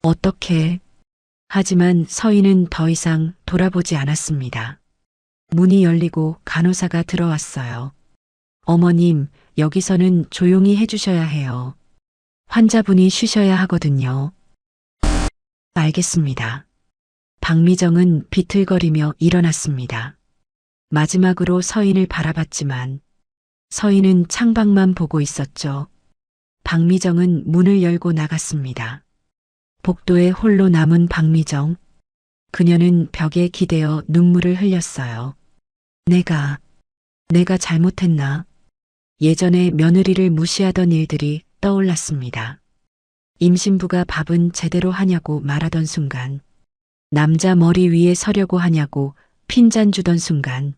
어떻게? 하지만 서희는 더 이상 돌아보지 않았습니다. 문이 열리고 간호사가 들어왔어요. 어머님, 여기서는 조용히 해주셔야 해요. 환자분이 쉬셔야 하거든요. 알겠습니다. 박미정은 비틀거리며 일어났습니다. 마지막으로 서인을 바라봤지만 서인은 창밖만 보고 있었죠. 박미정은 문을 열고 나갔습니다. 복도에 홀로 남은 박미정. 그녀는 벽에 기대어 눈물을 흘렸어요. 내가 잘못했나? 예전에 며느리를 무시하던 일들이 떠올랐습니다. 임신부가 밥은 제대로 하냐고 말하던 순간, 남자 머리 위에 서려고 하냐고 핀잔 주던 순간,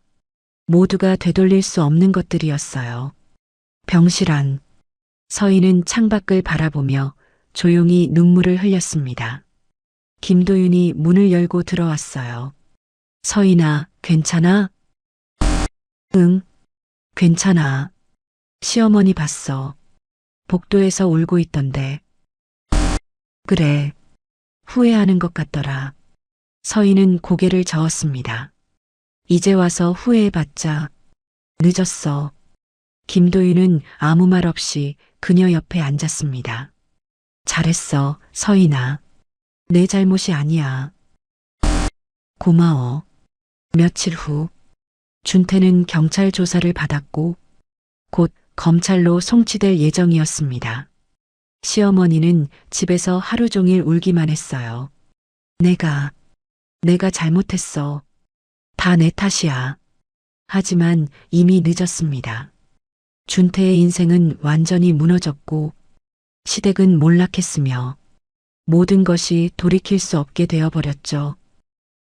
모두가 되돌릴 수 없는 것들이었어요. 병실안. 서희는 창밖을 바라보며 조용히 눈물을 흘렸습니다. 김도윤이 문을 열고 들어왔어요. 서희나, 괜찮아? 응, 괜찮아. 시어머니 봤어. 복도에서 울고 있던데. 그래, 후회하는 것 같더라. 서희는 고개를 저었습니다. 이제 와서 후회해봤자 늦었어. 김도윤은 아무 말 없이 그녀 옆에 앉았습니다. 잘했어, 서희나. 내 잘못이 아니야. 고마워. 며칠 후, 준태는 경찰 조사를 받았고 곧 검찰로 송치될 예정이었습니다. 시어머니는 집에서 하루 종일 울기만 했어요. 내가 잘못했어. 다 내 탓이야. 하지만 이미 늦었습니다. 준태의 인생은 완전히 무너졌고 시댁은 몰락했으며 모든 것이 돌이킬 수 없게 되어버렸죠.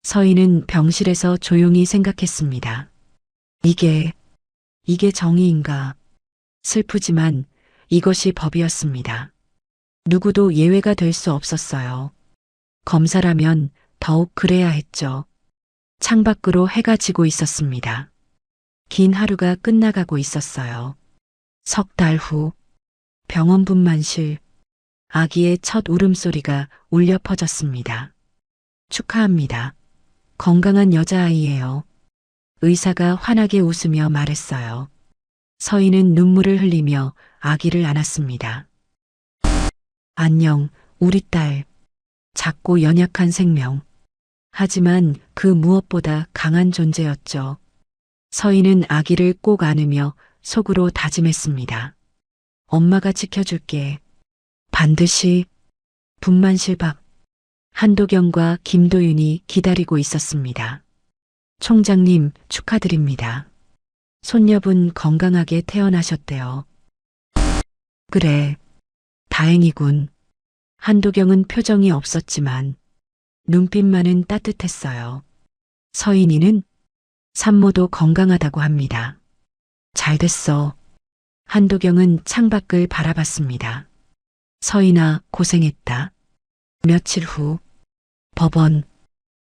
서희는 병실에서 조용히 생각했습니다. 이게 정의인가? 슬프지만 이것이 법이었습니다. 누구도 예외가 될 수 없었어요. 검사라면 더욱 그래야 했죠. 창밖으로 해가 지고 있었습니다. 긴 하루가 끝나가고 있었어요. 석 달 후, 병원 분만실, 아기의 첫 울음소리가 울려 퍼졌습니다. 축하합니다. 건강한 여자아이예요. 의사가 환하게 웃으며 말했어요. 서희는 눈물을 흘리며 아기를 안았습니다. 안녕, 우리 딸. 작고 연약한 생명. 하지만 그 무엇보다 강한 존재였죠. 서희는 아기를 꼭 안으며 속으로 다짐했습니다. 엄마가 지켜줄게. 반드시. 분만실 밖. 한도경과 김도윤이 기다리고 있었습니다. 총장님, 축하드립니다. 손녀분 건강하게 태어나셨대요. 그래, 다행이군. 한도경은 표정이 없었지만 눈빛만은 따뜻했어요. 서인이는 산모도 건강하다고 합니다. 잘 됐어. 한도경은 창밖을 바라봤습니다. 서인아, 고생했다. 며칠 후 법원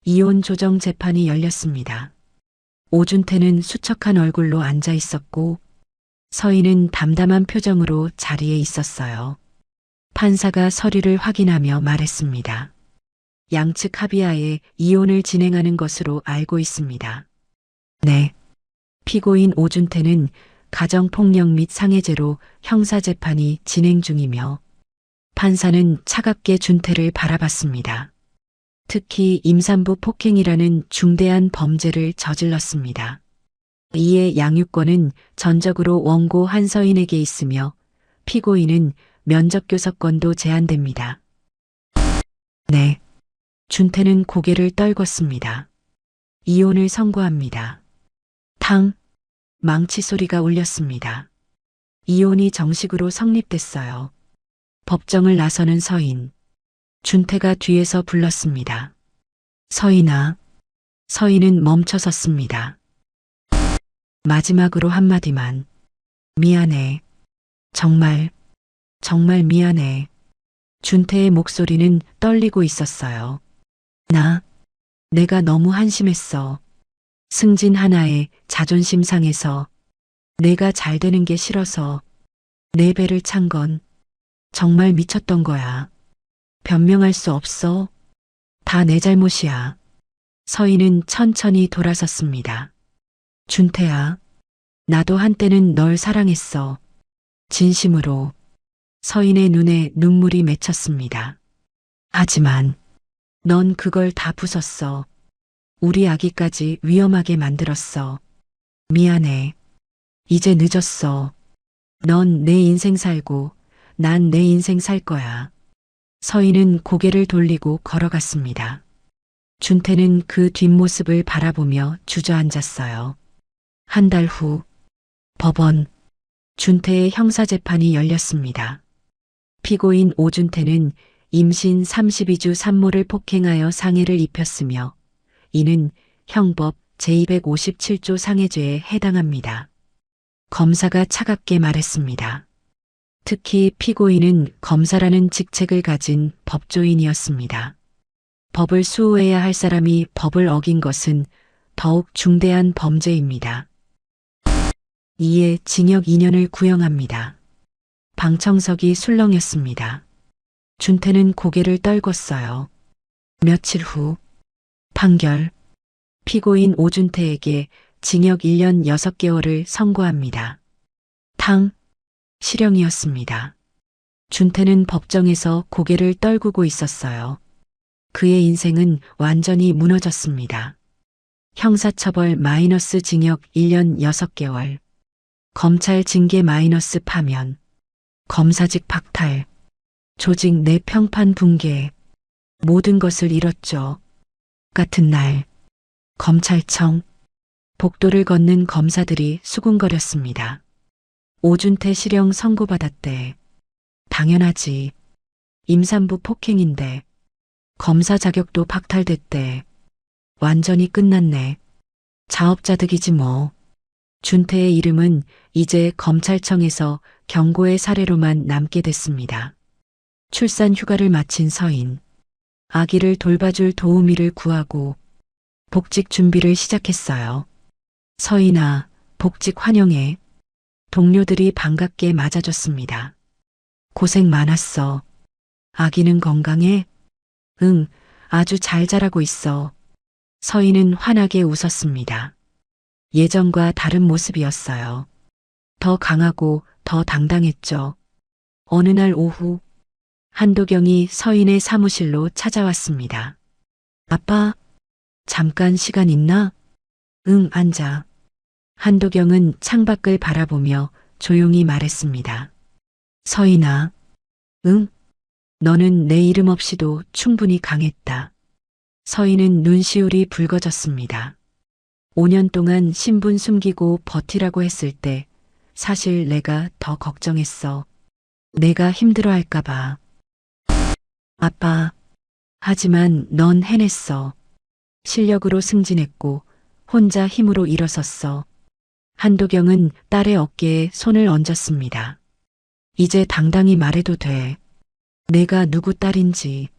이혼 조정 재판이 열렸습니다. 오준태는 수척한 얼굴로 앉아 있었고 서희는 담담한 표정으로 자리에 있었어요. 판사가 서류를 확인하며 말했습니다. 양측 합의하에 이혼을 진행하는 것으로 알고 있습니다. 네. 피고인 오준태는 가정폭력 및 상해죄로 형사재판이 진행 중이며 판사는 차갑게 준태를 바라봤습니다. 특히 임산부 폭행이라는 중대한 범죄를 저질렀습니다. 이에 양육권은 전적으로 원고 한서인에게 있으며 피고인은 면접교섭권도 제한됩니다. 네. 준태는 고개를 떨궜습니다. 이혼을 선고합니다. 탕! 망치 소리가 울렸습니다. 이혼이 정식으로 성립됐어요. 법정을 나서는 서인. 준태가 뒤에서 불렀습니다. 서인아. 서인은 멈춰섰습니다. 마지막으로 한마디만. 미안해. 정말 미안해. 준태의 목소리는 떨리고 있었어요. 내가 너무 한심했어. 승진 하나에 자존심 상해서 내가 잘 되는 게 싫어서 내 배를 찬 건 정말 미쳤던 거야. 변명할 수 없어. 다 내 잘못이야. 서인은 천천히 돌아섰습니다. 준태야, 나도 한때는 널 사랑했어. 진심으로. 서인의 눈에 눈물이 맺혔습니다. 하지만 넌 그걸 다 부쉈어. 우리 아기까지 위험하게 만들었어. 미안해. 이제 늦었어. 넌 내 인생 살고 난 내 인생 살 거야. 서인은 고개를 돌리고 걸어갔습니다. 준태는 그 뒷모습을 바라보며 주저앉았어요. 한 달 후 법원. 준태의 형사재판이 열렸습니다. 피고인 오준태는 임신 32주 산모를 폭행하여 상해를 입혔으며 이는 형법 제257조 상해죄에 해당합니다. 검사가 차갑게 말했습니다. 특히 피고인은 검사라는 직책을 가진 법조인이었습니다. 법을 수호해야 할 사람이 법을 어긴 것은 더욱 중대한 범죄입니다. 이에 징역 2년을 구형합니다. 방청석이 술렁였습니다. 준태는 고개를 떨궜어요. 며칠 후 판결. 피고인 오준태에게 징역 1년 6개월을 선고합니다. 탕. 실형이었습니다. 준태는 법정에서 고개를 떨구고 있었어요. 그의 인생은 완전히 무너졌습니다. 형사처벌 마이너스 징역 1년 6개월. 검찰 징계 마이너스 파면. 검사직 박탈. 조직 내 평판 붕괴. 모든 것을 잃었죠. 같은 날 검찰청. 복도를 걷는 검사들이 수군거렸습니다. 오준태 실형 선고받았대. 당연하지. 임산부 폭행인데 검사 자격도 박탈됐대. 완전히 끝났네. 자업자득이지 뭐. 준태의 이름은 이제 검찰청에서 경고의 사례로만 남게 됐습니다. 출산 휴가를 마친 서인. 아기를 돌봐줄 도우미를 구하고 복직 준비를 시작했어요. 서인아, 복직 환영해. 동료들이 반갑게 맞아줬습니다. 고생 많았어. 아기는 건강해? 응, 아주 잘 자라고 있어. 서인은 환하게 웃었습니다. 예전과 다른 모습이었어요. 더 강하고 더 당당했죠. 어느 날 오후 한도경이 서인의 사무실로 찾아왔습니다. 아빠, 잠깐 시간 있나? 응, 앉아. 한도경은 창밖을 바라보며 조용히 말했습니다. 서인아, 응? 너는 내 이름 없이도 충분히 강했다. 서인은 눈시울이 붉어졌습니다. 5년 동안 신분 숨기고 버티라고 했을 때 사실 내가 더 걱정했어. 내가 힘들어할까봐. 아빠, 하지만 넌 해냈어. 실력으로 승진했고 혼자 힘으로 일어섰어. 한도경은 딸의 어깨에 손을 얹었습니다. 이제 당당히 말해도 돼. 내가 누구 딸인지.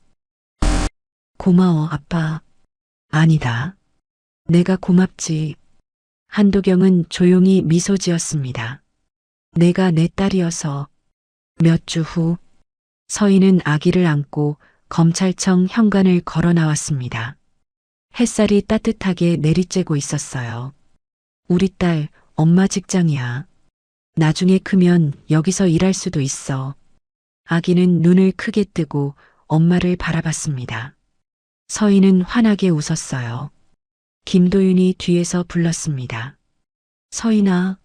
고마워, 아빠. 아니다. 내가 고맙지. 한도경은 조용히 미소 지었습니다. 내가 내 딸이어서. 몇 주 후 서인은 아기를 안고 검찰청 현관을 걸어 나왔습니다. 햇살이 따뜻하게 내리쬐고 있었어요. 우리 딸 엄마 직장이야. 나중에 크면 여기서 일할 수도 있어. 아기는 눈을 크게 뜨고 엄마를 바라봤습니다. 서인은 환하게 웃었어요. 김도윤이 뒤에서 불렀습니다. 서인아,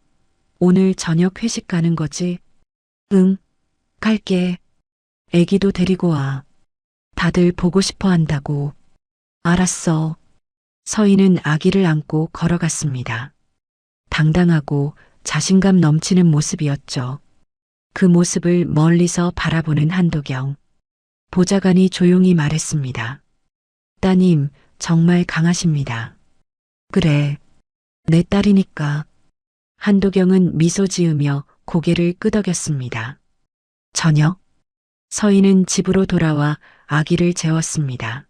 오늘 저녁 회식 가는 거지? 응, 갈게. 애기도 데리고 와. 다들 보고 싶어 한다고. 알았어. 서인은 아기를 안고 걸어갔습니다. 당당하고 자신감 넘치는 모습이었죠. 그 모습을 멀리서 바라보는 한도경. 보좌관이 조용히 말했습니다. 따님, 정말 강하십니다. 그래, 내 딸이니까. 한도경은 미소 지으며 고개를 끄덕였습니다. 저녁, 서인은 집으로 돌아와 아기를 재웠습니다.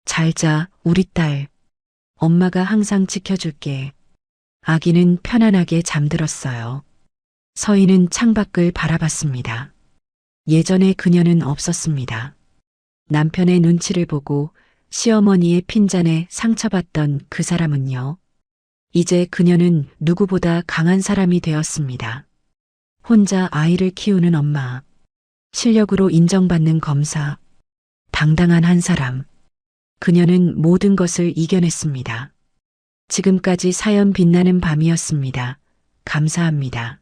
잘 자, 우리 딸. 엄마가 항상 지켜줄게. 아기는 편안하게 잠들었어요. 서인은 창밖을 바라봤습니다. 예전의 그녀는 없었습니다. 남편의 눈치를 보고 시어머니의 핀잔에 상처받던 그 사람은요. 이제 그녀는 누구보다 강한 사람이 되었습니다. 혼자 아이를 키우는 엄마. 실력으로 인정받는 검사. 당당한 한 사람. 그녀는 모든 것을 이겨냈습니다. 지금까지 사연 빛나는 밤이었습니다. 감사합니다.